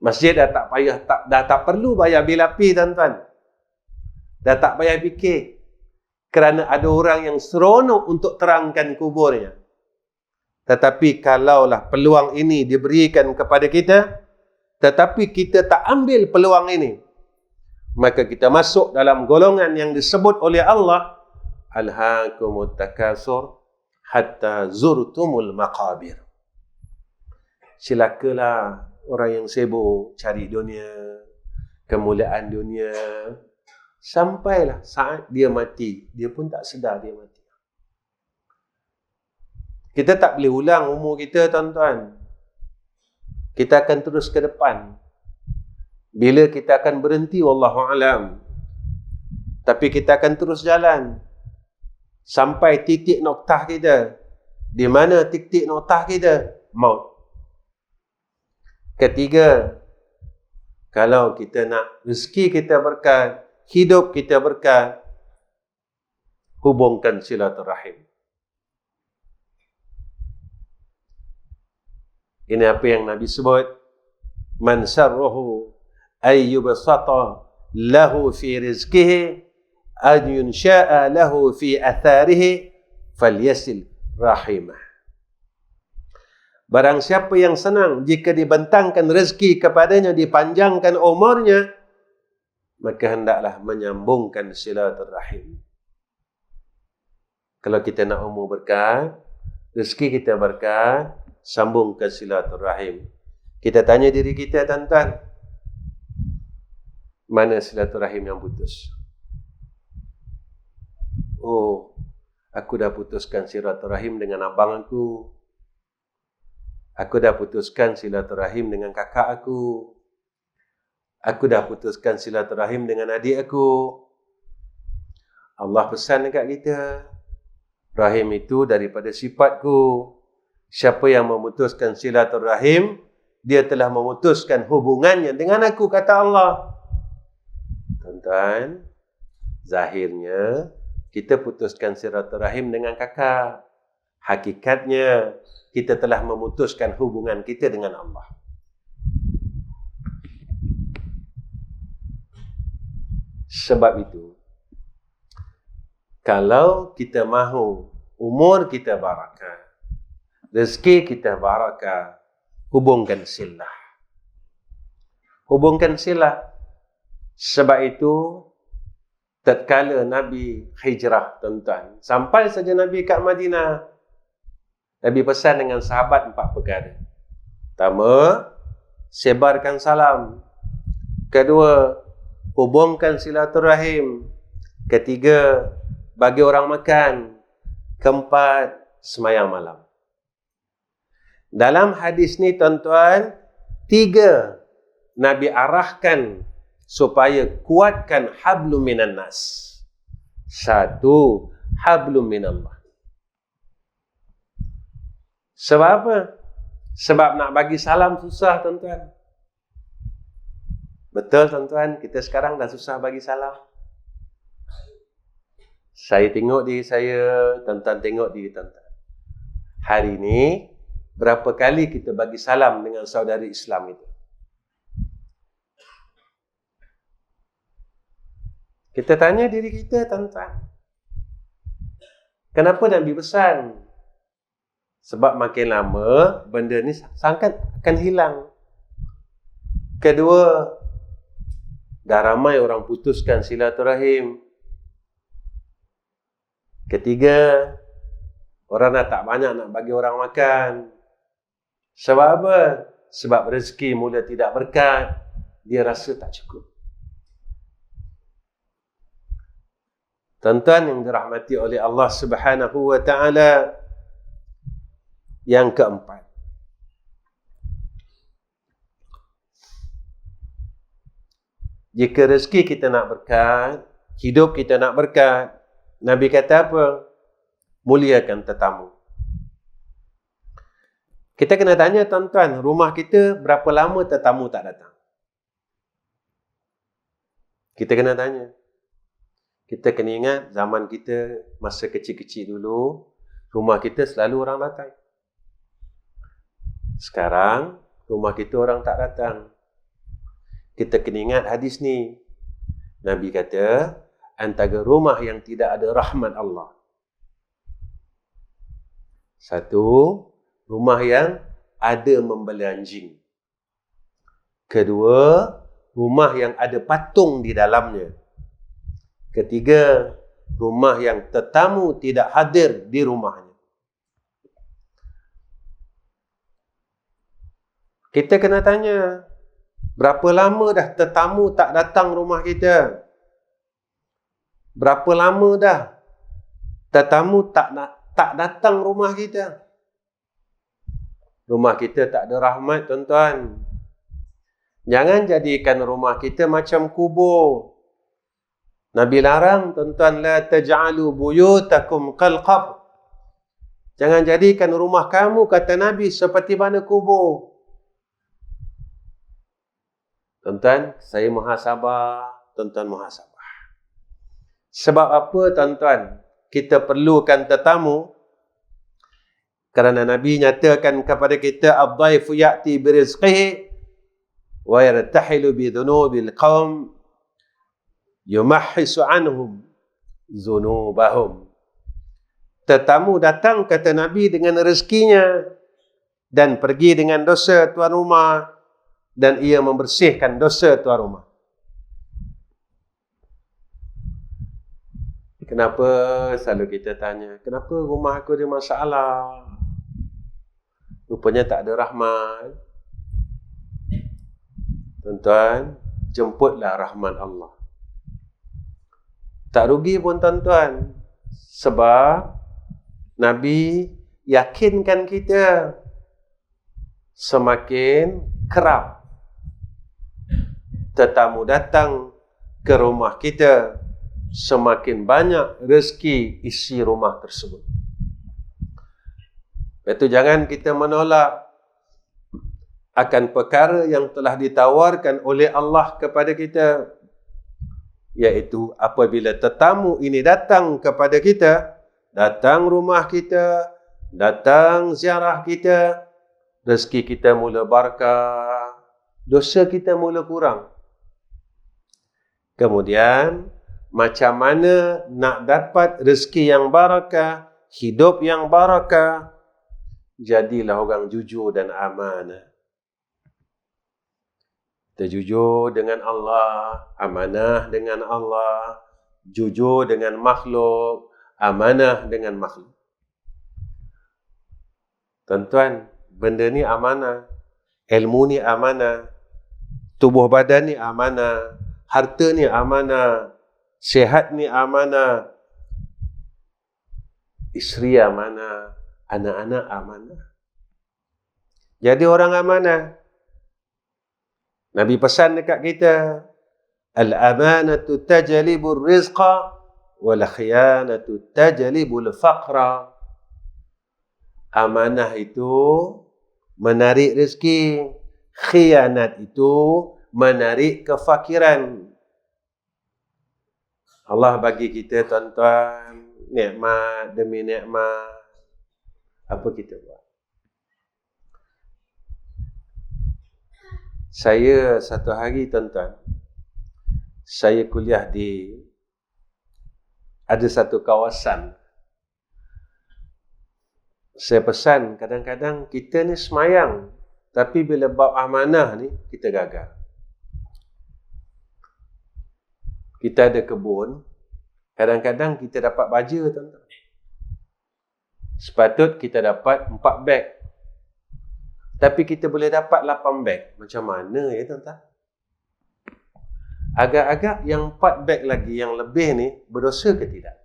Masjid dah tak payah, dah tak perlu bayar bil api, tuan-tuan. Dah tak payah fikir. Kerana ada orang yang seronok untuk terangkan kuburnya. Tetapi kalaulah peluang ini diberikan kepada kita, tetapi kita tak ambil peluang ini, maka kita masuk dalam golongan yang disebut oleh Allah, alhaakumut takasur hatta zurtumul maqabir. Silakalah orang yang sibuk cari dunia, kemuliaan dunia, sampailah saat dia mati, dia pun tak sedar dia mati. Kita tak boleh ulang umur kita, tuan-tuan. Kita akan terus ke depan. Bila kita akan berhenti, wallahu alam. Tapi kita akan terus jalan sampai titik noktah kita. Di mana titik noktah kita? Maut. Ketiga, kalau kita nak rezeki kita berkat, hidup kita berkat, hubungkan silaturahim. Ini apa yang Nabi sebut, man sarruhu ay yubsata lahu fi rizqihi an yunsha'a lahu fi atharihi falyasil rahimah. Barang siapa yang senang jika dibentangkan rezeki kepadanya, dipanjangkan umurnya, maka hendaklah menyambungkan silaturahim. Kalau kita nak umur berkat, rezeki kita berkat, sambungkan silaturahim. Kita tanya diri kita, tuan-tuan, mana silaturahim yang putus? Oh, aku dah putuskan silaturahim dengan abang aku. Aku dah putuskan silaturahim dengan kakak aku. Aku dah putuskan silaturahim dengan adik aku. Allah pesan dekat kita, rahim itu daripada sifatku. Siapa yang memutuskan silaturahim, dia telah memutuskan hubungannya dengan aku, kata Allah. Tuan-tuan, zahirnya kita putuskan silaturahim dengan kakak. Hakikatnya kita telah memutuskan hubungan kita dengan Allah. Sebab itu, kalau kita mahu umur kita barakah, rezeki kita barakah, hubungkan silah. Hubungkan silah. Sebab itu, tatkala Nabi hijrah, tuan-tuan, sampai saja Nabi kat Madinah, Nabi pesan dengan sahabat 4 perkara. Pertama, sebarkan salam. Kedua, hubungkan silaturahim. Ketiga, bagi orang makan. Keempat, semayang malam. Dalam hadis ni, tuan-tuan, 3 Nabi arahkan supaya kuatkan hablum minan nas. 1, hablum minallah. Sebab apa? Sebab nak bagi salam susah, tuan-tuan. Betul, tuan-tuan, kita sekarang dah susah bagi salam. Saya tengok diri saya, tuan-tuan tengok diri tuan-tuan. Hari ini, berapa kali kita bagi salam dengan saudara Islam itu? Kita tanya diri kita, tuan-tuan. Kenapa Nabi pesan? Sebab makin lama, benda ni sangat akan hilang. Kedua, dah ramai orang putuskan silaturahim. Ketiga, orang dah tak banyak nak bagi orang makan. Sebab apa? Sebab rezeki mula tidak berkat. Dia rasa tak cukup. Tuan-tuan yang dirahmati oleh Allah Subhanahu wa ta'ala, yang keempat, jika rezeki kita nak berkat, hidup kita nak berkat, Nabi kata apa? Muliakan tetamu. Kita kena tanya, tuan-tuan, rumah kita berapa lama tetamu tak datang? Kita kena tanya. Kita kena ingat zaman kita masa kecil-kecil dulu, rumah kita selalu orang datang. Sekarang, rumah kita orang tak datang. Kita kena ingat hadis ni. Nabi kata, antara rumah yang tidak ada rahmat Allah. 1, rumah yang ada membeli anjing. 2, rumah yang ada patung di dalamnya. 3, rumah yang tetamu tidak hadir di rumahnya. Kita kena tanya, berapa lama dah tetamu tak datang rumah kita? Berapa lama dah tetamu tak datang rumah kita? Rumah kita tak ada rahmat, tuan-tuan. Jangan jadikan rumah kita macam kubur. Nabi larang, tuan-tuan, la taj'alu buyutakum qal qabr. Jangan jadikan rumah kamu, kata Nabi, seperti mana kubur. Tuan-tuan, saya muhasabah, tuan-tuan muhasabah. Sebab apa, tuan-tuan? Kita perlukan tetamu, kerana Nabi nyatakan kepada kita, ad-dhaifu ya'ti birizqihi wa yartahilu bidhunubil qawm yumahhisu anhum dhunubahum. Tetamu datang, kata Nabi, dengan rezekinya dan pergi dengan dosa tuan rumah, dan ia membersihkan dosa tuan rumah. Kenapa selalu kita tanya, kenapa rumah aku ada masalah? Rupanya tak ada rahmat. Tuan-tuan, jemputlah rahmat Allah. Tak rugi pun, tuan-tuan. Sebab Nabi yakinkan kita, semakin kerap tetamu datang ke rumah kita, semakin banyak rezeki isi rumah tersebut. Itu jangan kita menolak akan perkara yang telah ditawarkan oleh Allah kepada kita, iaitu apabila tetamu ini datang kepada kita, datang rumah kita, datang ziarah kita, rezeki kita mula barakah, dosa kita mula kurang. Kemudian, macam mana nak dapat rezeki yang barakah, hidup yang barakah? Jadilah orang jujur dan amanah. Kita jujur dengan Allah, amanah dengan Allah, jujur dengan makhluk, amanah dengan makhluk. Tuan-tuan, benda ni amanah, ilmu ni amanah, tubuh badan ni amanah, harta ni amanah, sihat ni amanah, isteri amanah, anak-anak amanah. Jadi orang amanah. Nabi pesan dekat kita, al-amanatu tajlibur rizqa wal khiyanatu tajlibul faqra. Amanah itu menarik rezeki, khianat itu menarik kefakiran. Allah bagi kita, tuan-tuan, nikmat demi nikmat. Apa kita buat? Saya satu hari, tuan-tuan, saya kuliah di ada satu kawasan. Saya pesan, kadang-kadang kita ni semayang, tapi bila bab amanah ni, kita gagal. Kita ada kebun, kadang-kadang kita dapat baja, tuan-tuan. Sepatut kita dapat 4 beg. Tapi kita boleh dapat 8 beg. Macam mana ya, tuan-tuan? Agak-agak yang 4 beg lagi, yang lebih ni, berdosa ke tidak?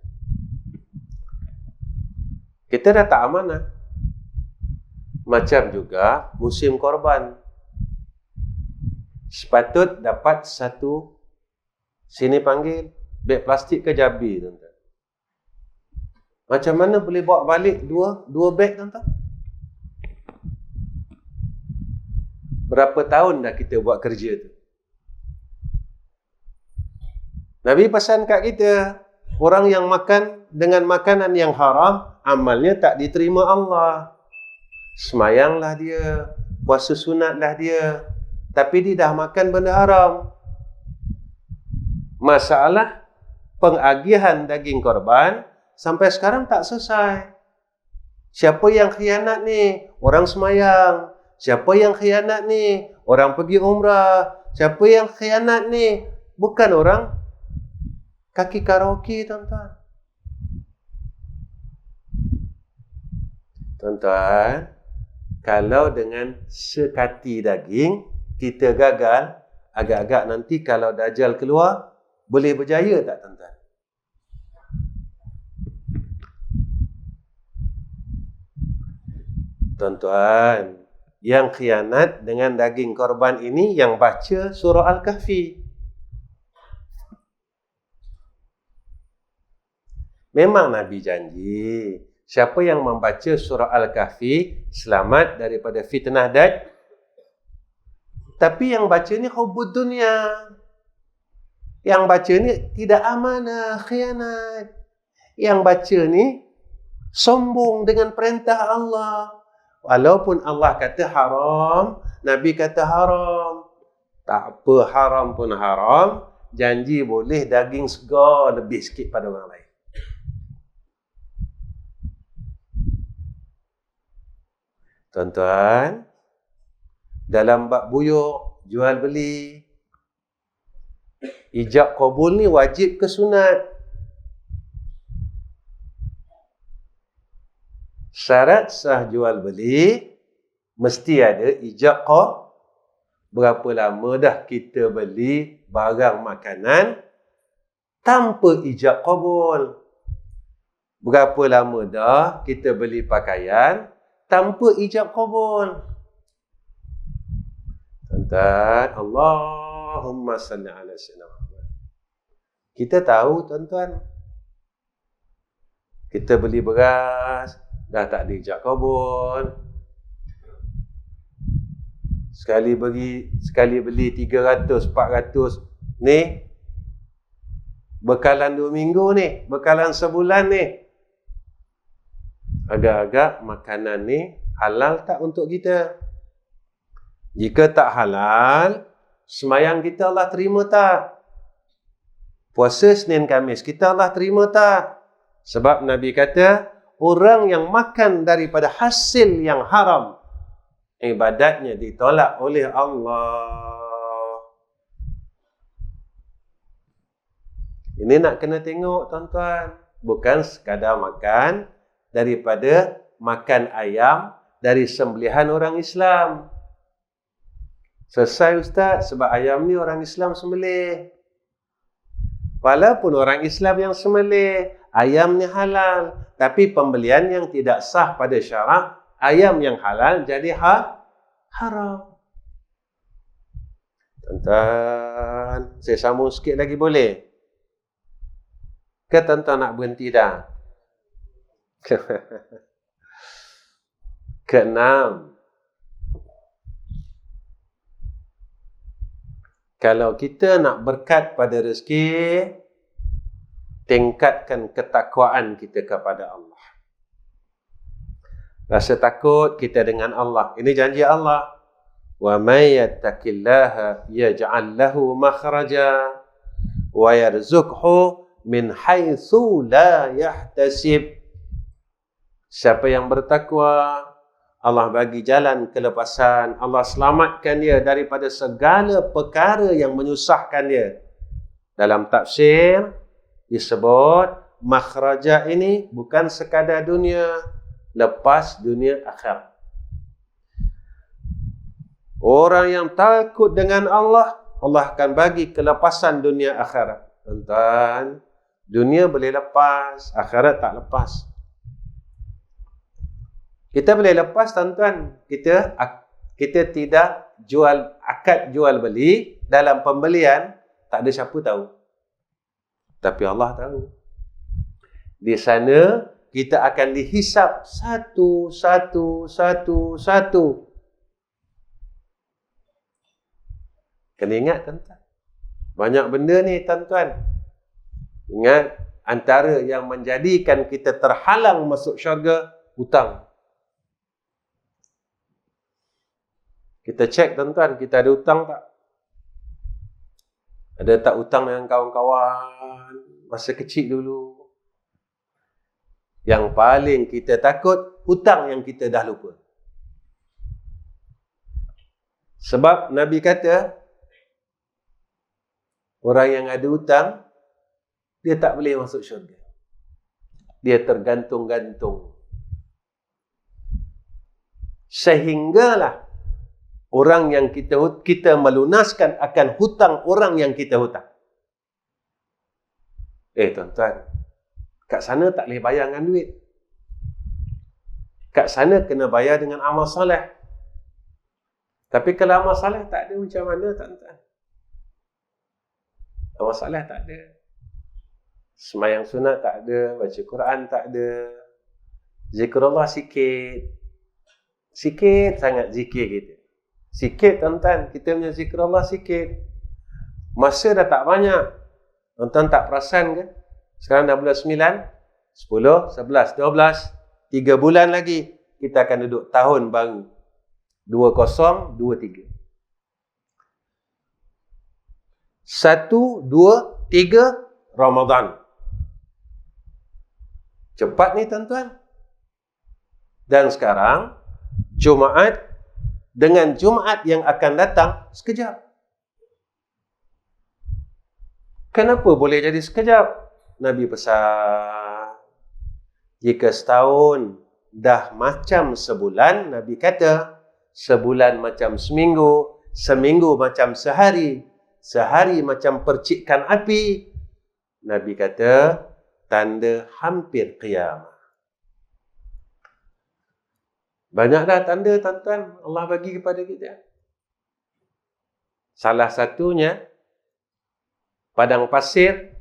Kita dah tak amanah. Macam juga musim korban. Sepatut dapat satu, sini panggil, beg plastik ke jabi, tuan-tuan. Macam mana boleh bawa balik dua beg, tuan-tuan? Berapa tahun dah kita buat kerja tu? Nabi pesan kat kita, orang yang makan dengan makanan yang haram, amalnya tak diterima Allah. Semayanglah dia, puasa sunatlah dia, tapi dia dah makan benda haram. Masalah pengagihan daging korban sampai sekarang tak selesai. Siapa yang khianat ni? Orang semayang. Siapa yang khianat ni? Orang pergi umrah. Siapa yang khianat ni? Bukan orang kaki karaoke, tuan-tuan. Tuan-tuan, kalau dengan sekati daging kita gagal, agak-agak nanti kalau Dajjal keluar, boleh berjaya tak, tuan-tuan? Tuan-tuan, yang khianat dengan daging korban ini yang baca surah Al-Kahfi. Memang Nabi janji, siapa yang membaca surah Al-Kahfi selamat daripada fitnah dan tapi yang baca ni hubud dunia. Yang baca ni tidak amanah, khianat. Yang baca ni sombong dengan perintah Allah. Walaupun Allah kata haram, Nabi kata haram. Tak apa, haram pun haram. Janji boleh daging segar lebih sikit pada orang lain. Tuan-tuan, dalam bab buyuk, jual beli, ijab qabul ni wajib ke sunat? Syarat sah jual beli mesti ada ijab qabul. Berapa lama dah kita beli barang makanan tanpa ijab qabul? Berapa lama dah kita beli pakaian tanpa ijab qabul? Tuan-tuan, Allahumma salli ala sayyidina Muhammad. Kita tahu tuan-tuan, kita beli beras dah tak ada ijab qabul. Sekali beli 300, 400 ni bekalan 2 minggu ni, bekalan sebulan ni. Agak-agak makanan ni halal tak untuk kita? Jika tak halal, semayang kita Allah terima tak? Puasa Senin Khamis kita Allah terima tak? Sebab Nabi kata, orang yang makan daripada hasil yang haram, ibadatnya ditolak oleh Allah. Ini nak kena tengok tuan-tuan. Bukan sekadar makan daripada makan ayam dari sembelihan orang Islam. Selesai Ustaz, sebab ayam ni orang Islam sembelih. Walaupun orang Islam yang sembelih, ayam ni halal. Tapi pembelian yang tidak sah pada syarak, ayam yang halal jadi haram. Tuan-tuan, saya sambung sikit lagi boleh? Ke tuan-tuan nak berhenti dah? Keenam, kalau kita nak berkat pada rezeki, tingkatkan ketakwaan kita kepada Allah. Rasa takut kita dengan Allah. Ini janji Allah. Wa may yattaqillaha yaj'al lahu makhraja wa yarzuqhu min haitsu la yahtasib. Siapa yang bertakwa, Allah bagi jalan kelepasan. Allah selamatkan dia daripada segala perkara yang menyusahkan dia. Dalam tafsir disebut makhraja ini bukan sekadar dunia, lepas dunia akhirat. Orang yang takut dengan Allah, Allah akan bagi kelepasan dunia akhirat. Tuan-tuan, dunia boleh lepas, akhirat tak lepas. Kita boleh lepas tuan-tuan. Kita tidak akad jual beli dalam pembelian, tak ada siapa tahu. Tapi Allah tahu. Di sana kita akan dihisap satu. Kena ingat tuan-tuan. Banyak benda ni tuan-tuan. Ingat, antara yang menjadikan kita terhalang masuk syurga, hutang. Kita cek tuan-tuan, kita ada hutang tak? Ada tak hutang dengan kawan-kawan masa kecil dulu? Yang paling kita takut, hutang yang kita dah lupa. Sebab Nabi kata, orang yang ada hutang, dia tak boleh masuk syurga. Dia tergantung-gantung. Sehinggalah orang yang kita melunaskan akan hutang orang yang kita hutang. Tuan-tuan, kat sana tak boleh bayar dengan duit. Kat sana kena bayar dengan amal soleh. Tapi kalau amal soleh tak ada, macam mana tuan-tuan? Amal soleh tak ada. Semayang sunat tak ada, baca Quran tak ada, zikrullah sikit. Sikit sangat zikir kita. Sikit tuan-tuan, kita punya zikrullah sikit. Masa dah tak banyak. Tuan-tuan tak perasan ke? Sekarang dah bulan 9, 10, 11, 12, 3 bulan lagi kita akan duduk tahun baru 2023. 1, 2, 3 Ramadan. Cepat ni tuan-tuan. Dan sekarang Jumaat dengan Jumaat yang akan datang sekejap. Kenapa boleh jadi sekejap? Nabi pesan, jika setahun dah macam sebulan, Nabi kata, sebulan macam seminggu, seminggu macam sehari, sehari macam percikan api. Nabi kata, tanda hampir qiyamah. Banyak dah tanda, tuan-tuan, Allah bagi kepada kita. Salah satunya, padang pasir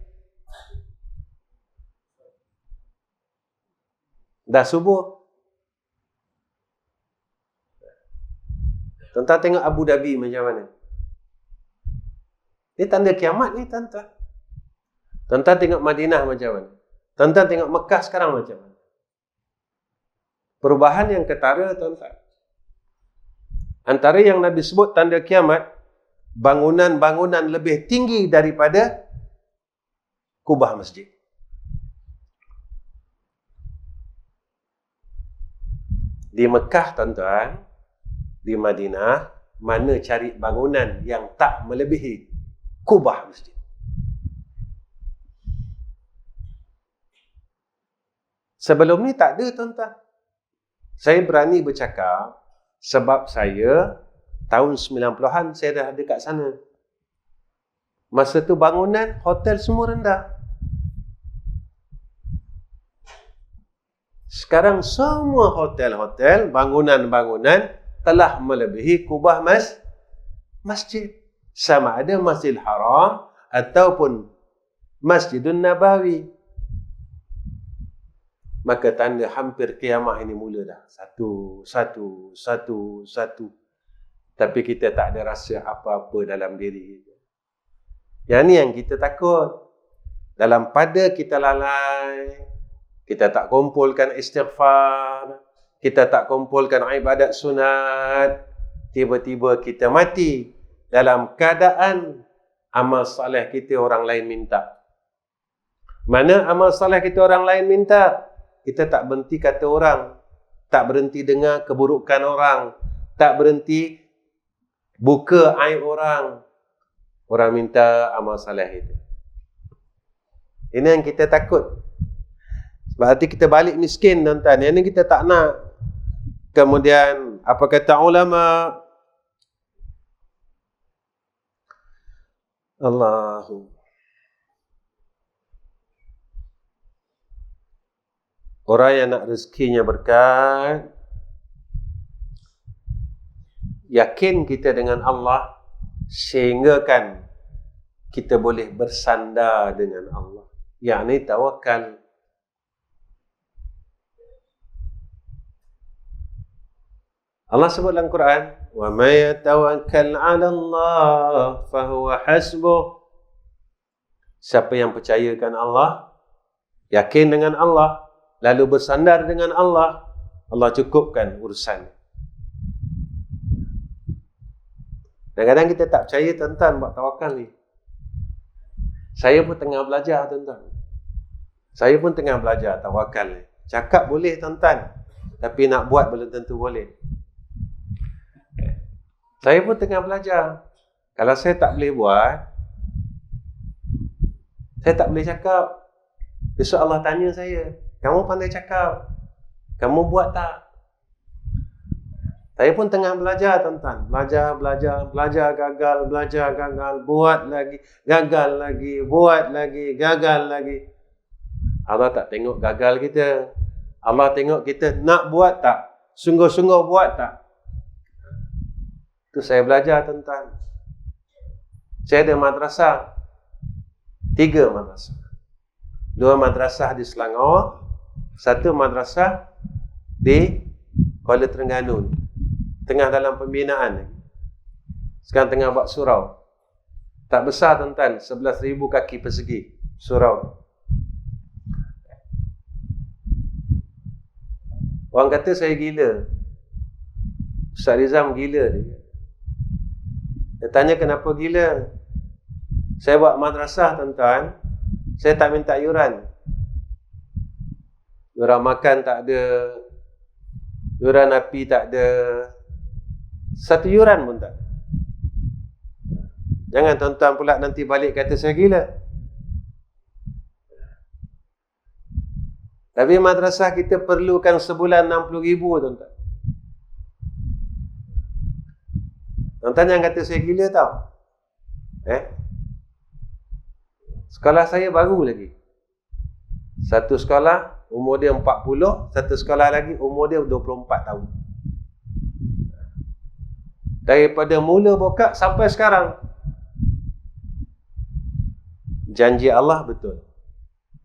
dah subuh. Tuan-tuan tengok Abu Dhabi macam mana. Ini tanda kiamat ni, tuan-tuan. Tuan-tuan tengok Madinah macam mana. Tuan-tuan tengok Mekah sekarang macam mana. Perubahan yang ketara, tuan-tuan. Antara yang Nabi sebut tanda kiamat, bangunan-bangunan lebih tinggi daripada kubah masjid. Di Mekah, tuan-tuan, di Madinah, mana cari bangunan yang tak melebihi kubah masjid? Sebelum ni tak ada, tuan-tuan. Saya berani bercakap sebab saya tahun 90-an saya dah ada kat sana. Masa tu bangunan hotel semua rendah. Sekarang semua hotel-hotel, bangunan-bangunan telah melebihi kubah masjid. Sama ada Masjidil Haram ataupun Masjidun Nabawi. Maka tanda hampir kiamat ini mula dah. Satu. Tapi kita tak ada rasa apa-apa dalam diri kita. Yang ni yang kita takut. Dalam pada kita lalai, kita tak kumpulkan istighfar, kita tak kumpulkan ibadat sunat, tiba-tiba kita mati dalam keadaan amal soleh kita orang lain minta. Mana amal soleh kita orang lain minta? Kita tak berhenti kata orang, tak berhenti dengar keburukan orang, tak berhenti buka aib orang. Orang minta amal soleh itu. Ini yang kita takut. Sebab nanti kita balik miskin, tuan-tuan. Yang ni kita tak nak. Kemudian, apa kata ulama? Orang yang nak rezekinya berkat, yakin kita dengan Allah, sehingga kan kita boleh bersandar dengan Allah. Yang ni tawakal. Allah sebut dalam Quran, wa may yatawakkal 'ala Allah fa huwa hasbuh. Siapa yang percayakan Allah, yakin dengan Allah, lalu bersandar dengan Allah, Allah cukupkan urusan. Kadang-kadang kita tak percaya, tuan-tuan, buat tawakal ni. Saya pun tengah belajar, tuan-tuan. Saya pun tengah belajar tawakal ni. Cakap boleh, tuan-tuan, tapi nak buat belum tentu boleh. Saya pun tengah belajar. Kalau saya tak boleh buat, saya tak boleh cakap. Besok Allah tanya saya, kamu pandai cakap, kamu buat tak? Saya pun tengah belajar, tuan-tuan. Belajar, gagal, buat lagi, gagal lagi, buat lagi, gagal lagi. Allah tak tengok gagal kita. Allah tengok kita nak buat tak? Sungguh-sungguh buat tak? Itu saya belajar, tuan-tuan. Saya ada madrasah. 3 madrasah. 2 madrasah di Selangor, 1 madrasah di Kuala Terengganu. Tengah dalam pembinaan. Sekarang tengah buat surau. Tak besar tuan-tuan, 11,000 kaki persegi surau. Orang kata saya gila. Ustaz Rizam gila dia. Dia tanya kenapa gila. Saya buat madrasah tuan-tuan, saya tak minta yuran. Yuran makan tak ada, yuran api tak ada, 1 yuran pun tak ada. Jangan tuan-tuan pula nanti balik kata saya gila. Tapi madrasah kita perlukan sebulan 60,000 tuan-tuan. Tuan-tuan jangan kata saya gila tau. Sekolah saya baru lagi. Satu sekolah umur dia 40, satu sekolah lagi umur dia 24 tahun. Daripada mula buka sampai sekarang. Janji Allah betul.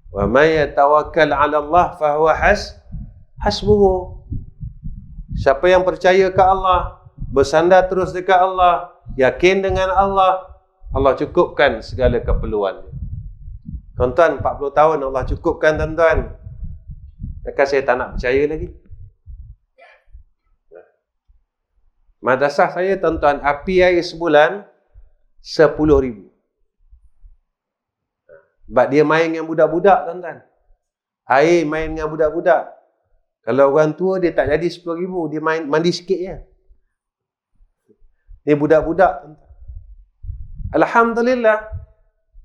Wa may yatawakkal 'ala Allah fa huwa hasbuhu. Siapa yang percaya ke Allah, bersandar terus dekat Allah, yakin dengan Allah, Allah cukupkan segala keperluan. Tuan-tuan, 40 tahun Allah cukupkan tuan-tuan. Takkan saya tak nak percaya lagi. Madrasah saya tuan-tuan, api air sebulan 10,000. Sebab dia main dengan budak-budak tuan-tuan. Air main dengan budak-budak. Kalau orang tua dia tak jadi 10,000, dia main mandi sikit je. Ni budak-budak tuan-tuan. Alhamdulillah.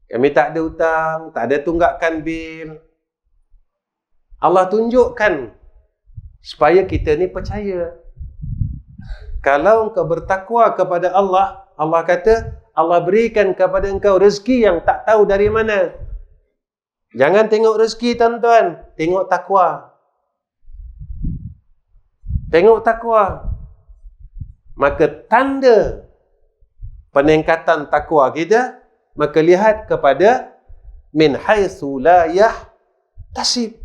Kami tak ada hutang, tak ada tunggakan bil. Allah tunjukkan supaya kita ni percaya. Kalau engkau bertakwa kepada Allah, Allah kata, Allah berikan kepada engkau rezeki yang tak tahu dari mana. Jangan tengok rezeki tuan-tuan, tengok takwa. Tengok takwa. Maka tanda peningkatan takwa kita, maka lihat kepada min haitsu la yahtasib.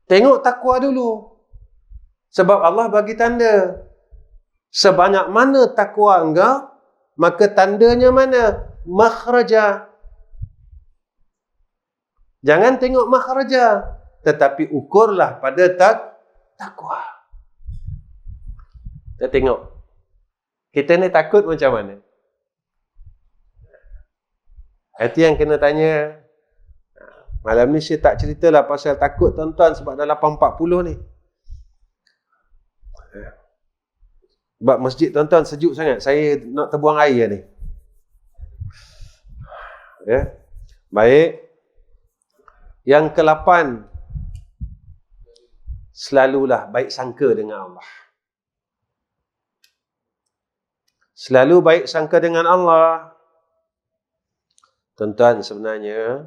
Tengok takwa dulu. Sebab Allah bagi tanda. Sebanyak mana takwa engkau, maka tandanya mana? Makhraja. Jangan tengok makhraja, tetapi ukurlah pada takwa. Kita tengok. Kita ni takut macam mana? Itu yang kena tanya. Malam ni saya tak ceritalah pasal takut tuan-tuan sebab dah 8.40 ni. Sebab masjid tuan-tuan sejuk sangat. Saya nak terbuang air ni. Ya. Baik. Yang ke-8, selalulah baik sangka dengan Allah. Selalu baik sangka dengan Allah. Tuan-tuan, sebenarnya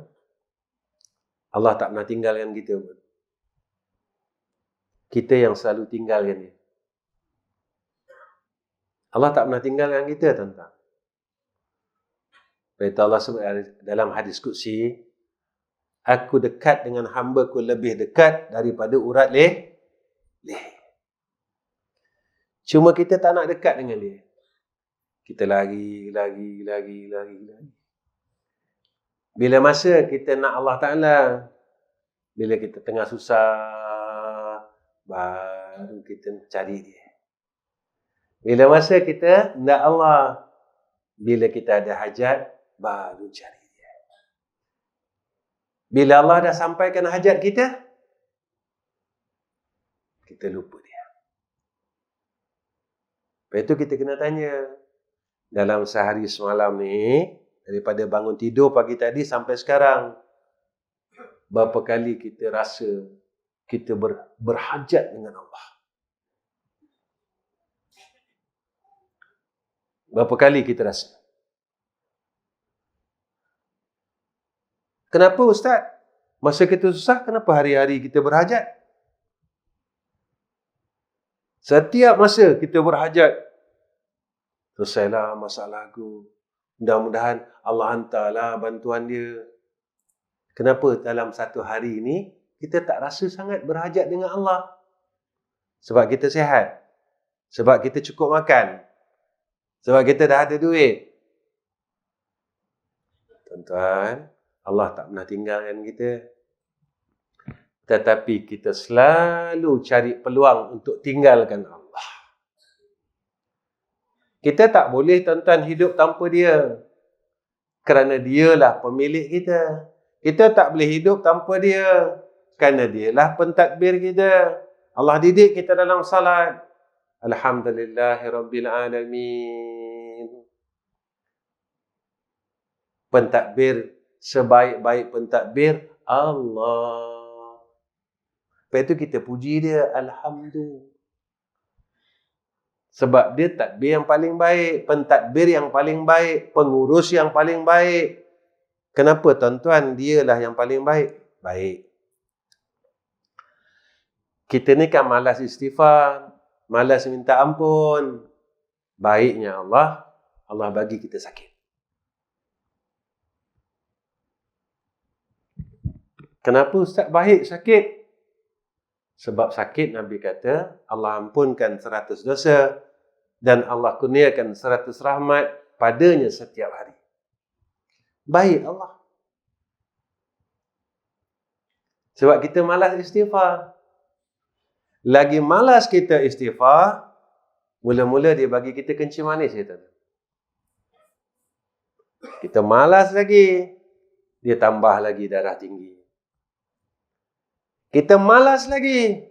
Allah tak pernah tinggalkan kita pun. Kita yang selalu tinggalkan dia. Allah tak pernah tinggalkan kita, tuan-tuan. Berita Allah sebut dalam hadis Qudsi, aku dekat dengan hamba-Ku lebih dekat daripada urat leher. Cuma kita tak nak dekat dengan dia. Kita lagi. Bila masa kita nak Allah Ta'ala, bila kita tengah susah, baru kita cari dia. Bila masa kita nak Allah, bila kita ada hajat, baru cari dia. Bila Allah dah sampaikan hajat kita, kita lupa dia. Lepas itu kita kena tanya, dalam sehari semalam ni, daripada bangun tidur pagi tadi sampai sekarang, berapa kali kita rasa kita berhajat dengan Allah? Berapa kali kita rasa? Kenapa Ustaz? Masa kita susah, kenapa hari-hari kita berhajat? Setiap masa kita berhajat, selesailah masalah aku. Mudah-mudahan Allah hantarlah bantuan dia. Kenapa dalam satu hari ini kita tak rasa sangat berhajat dengan Allah? Sebab kita sihat. Sebab kita cukup makan. Sebab kita dah ada duit. Tuan-tuan, Allah tak pernah tinggalkan kita. Tetapi kita selalu cari peluang untuk tinggalkan Allah. Kita tak boleh, tuan-tuan, hidup tanpa dia. Kerana dialah pemilik kita. Kita tak boleh hidup tanpa dia. Kerana dialah pentadbir kita. Allah didik kita dalam salat. Alhamdulillahirrabbilalamin. Pentadbir, sebaik-baik pentadbir, Allah. Lepas itu kita puji dia, Alhamdulillah. Sebab dia takbir yang paling baik, pentadbir yang paling baik, pengurus yang paling baik. Kenapa, tuan-tuan? Dialah yang paling baik. Baik. Kita ni kan malas istighfar, malas minta ampun. Baiknya Allah bagi kita sakit. Kenapa Ustaz baik sakit? Sebab sakit Nabi kata, Allah ampunkan 100 dosa dan Allah kurniakan 100 rahmat padanya setiap hari. Baik Allah. Sebab kita malas istighfar. Lagi malas kita istighfar, mula-mula dia bagi kita kencing manis. Kita malas lagi, dia tambah lagi darah tinggi. Kita malas lagi,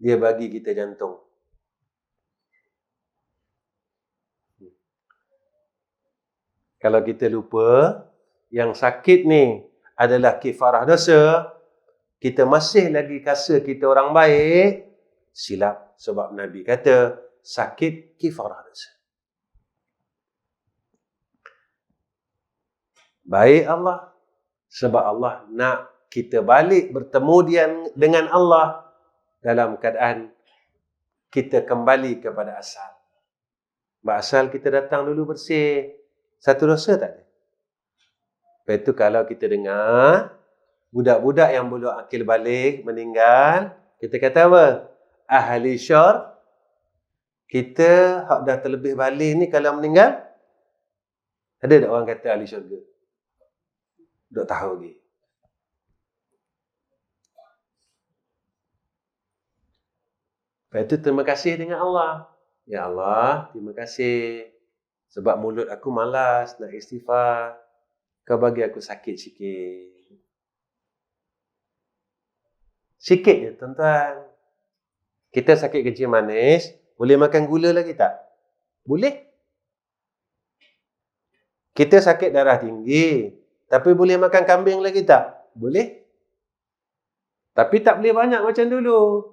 dia bagi kita jantung. Kalau kita lupa, yang sakit ni adalah kifarah dosa, kita masih lagi rasa kita orang baik, silap. Sebab Nabi kata, sakit kifarah dosa. Baik Allah. Sebab Allah nak kita balik bertemu dengan Allah dalam keadaan kita kembali kepada asal. Asal kita datang dulu bersih. Satu dosa tak ada. Lepas itu kalau kita dengar budak-budak yang belum akil balik meninggal, kita kata apa? Ahli syar. Kita hak dah terlebih balik ni kalau meninggal, ada tak orang kata ahli syurga? Duk tahu lagi. Lepas itu terima kasih dengan Allah. Ya Allah, terima kasih. Sebab mulut aku malas nak istighfar. Kau bagi aku sakit sikit. Sikit je, tuan-tuan. Kita sakit kencing manis, boleh makan gula lagi tak? Boleh. Kita sakit darah tinggi, tapi boleh makan kambing lagi tak? Boleh. Tapi tak boleh banyak macam dulu.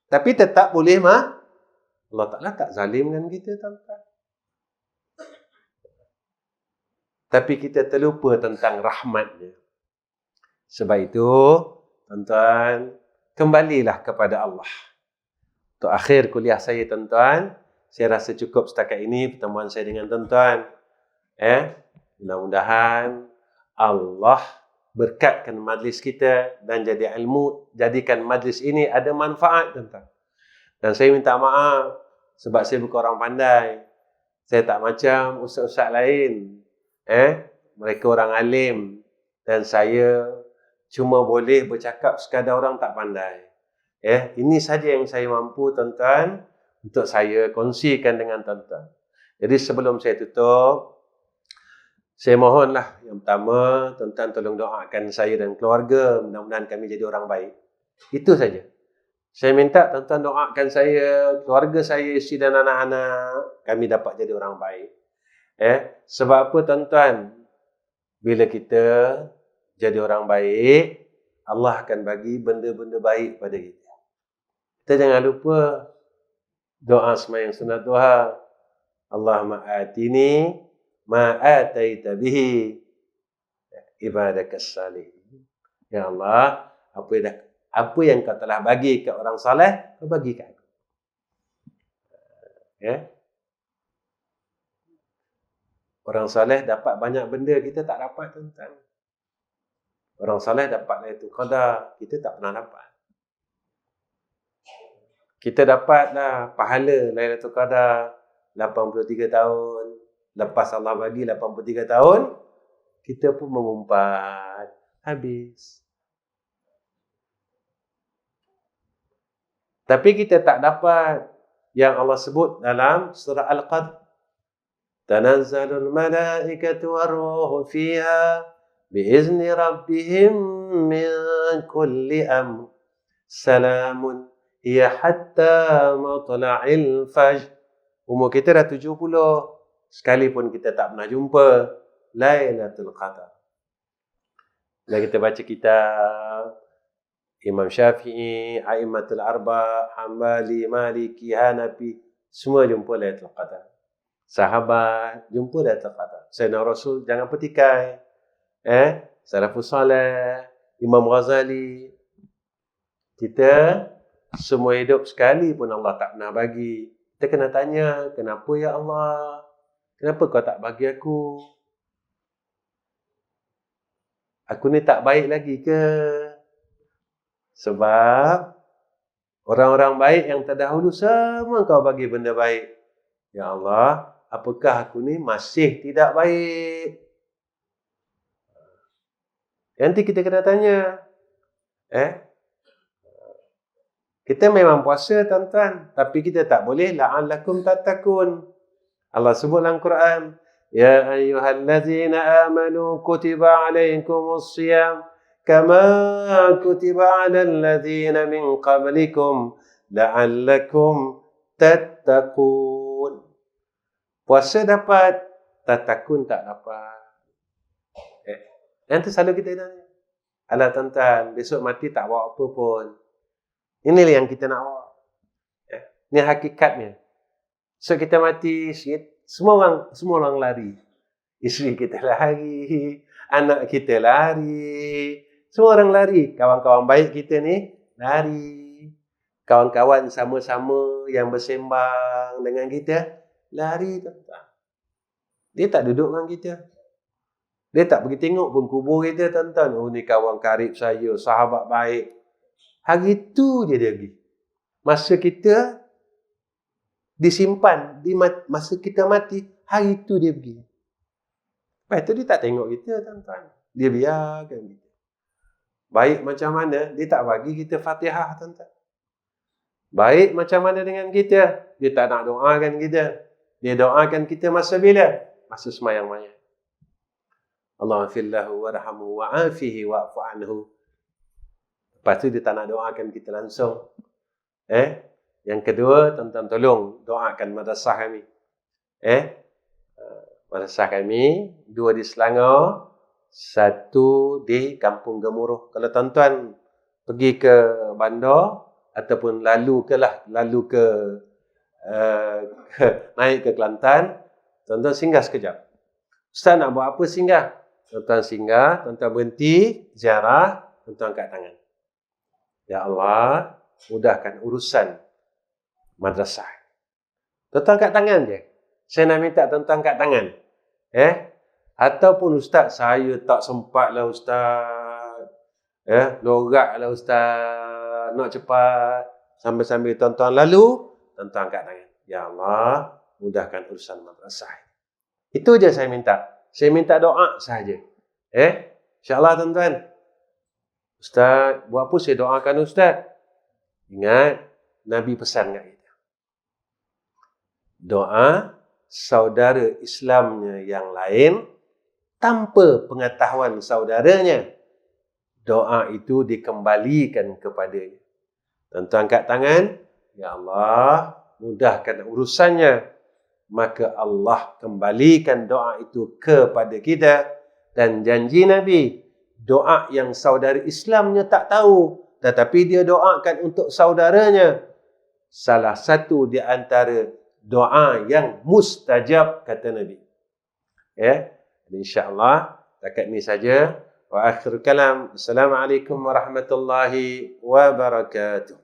Tapi tetap boleh Allah Ta'ala tak zalim dengan kita, tuan-tuan. Tapi kita terlupa tentang rahmatnya. Sebab itu, tuan-tuan, kembalilah kepada Allah. Untuk akhir kuliah saya, tuan-tuan, saya rasa cukup setakat ini pertemuan saya dengan tuan-tuan. Mudah-mudahan Allah berkatkan majlis kita dan jadi ilmu, jadikan majlis ini ada manfaat, tuan-tuan. Dan saya minta maaf sebab saya bukan orang pandai. Saya tak macam ustaz-ustaz lain. Mereka orang alim dan saya cuma boleh bercakap sekadar orang tak pandai. Ini saja yang saya mampu, tuan-tuan, untuk saya kongsikan dengan tuan-tuan. Jadi sebelum saya tutup, saya mohonlah yang pertama, tuan-tuan tolong doakan saya dan keluarga, mudah-mudahan kami jadi orang baik. Itu saja. Saya minta tuan-tuan doakan saya, keluarga saya, isteri dan anak-anak, kami dapat jadi orang baik. Sebab apa, tuan-tuan? Bila kita jadi orang baik, Allah akan bagi benda-benda baik pada kita. Kita jangan lupa doa sembahyang sunat duha. Allahumma atini ma ataita bihi ibadakas salihin. Ya Allah, apa yang kau telah bagi ke orang saleh, kau bagi ke aku. Orang saleh dapat banyak benda, kita tak dapat, tuan-tuan. Orang saleh dapat Lailatul Qadar, kita tak pernah dapat. Kita dapatlah pahala Lailatul Qadar 83 tahun. Lepas Allah bagi 83 tahun, kita pun mengumpat. Habis. Tapi kita tak dapat yang Allah sebut dalam surah Al-Qadr. Tanazzalul malaikatu war-ruhu fiha biizni rabbihim min kulli amr. Salamun hiya hatta matla'il fajr. Umur kita dah 70. Sekalipun kita tak pernah jumpa Lailatul Qadar. Dan kita baca kitab Imam Syafi'i, A'immatul Arba', Hambali, Maliki, Hanafi, semua jumpa Lailatul Qadar. Sahabat jumpa Lailatul Qadar. Sayyidina Rasul jangan petikai. Salafus Saleh, Imam Ghazali. Kita semua hidup sekali pun Allah tak pernah bagi. Kita kena tanya, kenapa ya Allah? Kenapa kau tak bagi aku? Aku ni tak baik lagi ke? Sebab orang-orang baik yang terdahulu semua kau bagi benda baik. Ya Allah, apakah aku ni masih tidak baik? Nanti kita kena tanya. Kita memang puasa tuan-tuan, tapi kita tak boleh la'allakum tattaqun. Allah sebut dalam Quran, ya ayyuhallazina amanu kutiba alaikumus shiyam kama kutiba alal ladzina min qablikum la'allakum tattaqun. Puasa dapat, tattaqun tak dapat. Nanti selalu kita tanya, alah tuan-tuan, besok mati tak bawa apa pun. Inilah yang kita nak bawa. Ini hakikatnya. So kita mati, semua orang lari. Isteri kita lari, anak kita lari, semua orang lari. Kawan-kawan baik kita ni lari. Kawan-kawan sama-sama yang bersembang dengan kita lari. Dia tak duduk dengan kita. Dia tak pergi tengok pun kubur kita, tuan-tuan. Oh, ni kawan karib saya, sahabat baik. Hari itu je dia pergi. Masa kita disimpan, masa kita mati, hari itu dia pergi. Lepas tu dia tak tengok kita, tuan-tuan. Dia biarkan kita. Baik macam mana, dia tak bagi kita Fatihah, tuan-tuan. Baik macam mana dengan kita, dia tak nak doakan kita. Dia doakan kita masa bila? Masa semayang-mayang. Allahumma fillahu warhamhu wa'afihi wa'fu anhu. Lepas tu dia tak nak doakan kita langsung. Yang kedua, tuan-tuan tolong doakan madrasah kami. Madrasah kami, 2 di Selangor, 1 di Kampung Gemuruh. Kalau tuan-tuan pergi ke bandar, ataupun lalu ke naik ke Kelantan, tuan-tuan singgah sekejap. Ustaz nak buat apa singgah? Tuan-tuan singgah, tuan-tuan berhenti, ziarah, tuan-tuan angkat tangan. Ya Allah, mudahkan urusan madrasah. Tuan-tuan angkat tangan je. Saya nak minta tuan-tuan angkat tangan. Ataupun Ustaz, saya tak sempat lah Ustaz. Lorak lah Ustaz. Nak cepat. Sambil-sambil tuan-tuan lalu, tuan-tuan angkat tangan. Ya Allah, mudahkan urusan madrasah. Itu je saya minta. Saya minta doa sahaja. InsyaAllah tuan-tuan. Ustaz, buat apa saya doakan Ustaz? Ingat, Nabi pesan kat kita. Doa saudara Islamnya yang lain tanpa pengetahuan saudaranya. Doa itu dikembalikan kepadanya. Tuan-tuan angkat tangan. Ya Allah, mudahkan urusannya. Maka Allah kembalikan doa itu kepada kita. Dan janji Nabi, doa yang saudara Islamnya tak tahu, tetapi dia doakan untuk saudaranya, salah satu di antara doa yang mustajab, kata Nabi. InsyaAllah, takat ni saja. Wa akhir kalam. Assalamualaikum warahmatullahi wabarakatuh.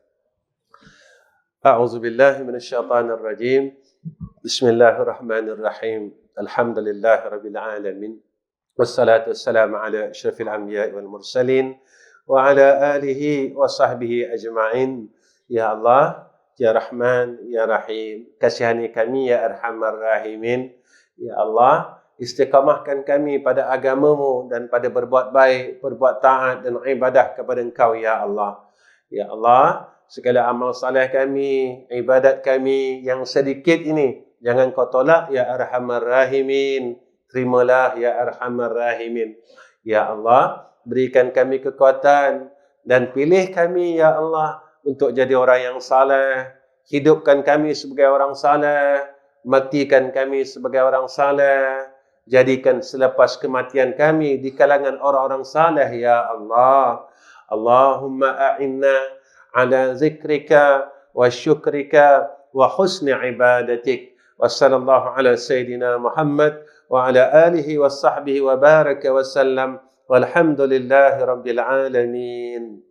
A'udzubillahi minasyaitanir rajim. Bismillahirrahmanirrahim. Alhamdulillahi rabbil alamin. Wassalatu wassalamu ala asyrafil anbiya'i wal mursalin wa ala alihi wa sahbihi ajma'in. Ya Allah, Ya Rahman, Ya Rahim, kasihani kami, Ya Arhamar Rahimin. Ya Allah, istiqamahkan kami pada agamamu dan pada berbuat baik, berbuat taat dan ibadah kepada Engkau, Ya Allah. Ya Allah, segala amal saleh kami, ibadat kami yang sedikit ini, jangan kau tolak, Ya Arhamar Rahimin. Terimalah, Ya Arhamar Rahimin. Ya Allah, berikan kami kekuatan dan pilih kami, Ya Allah, untuk jadi orang yang saleh. Hidupkan kami sebagai orang saleh, matikan kami sebagai orang saleh. Jadikan selepas kematian kami di kalangan orang-orang saleh, Ya Allah. Allahumma a'inna ala zikrika wa syukrika wa husni ibadatik. Wa sallallahu ala sayyidina Muhammad wa ala alihi wa sahbihi wa baraka wa sallam. Walhamdulillahi rabbil alamin.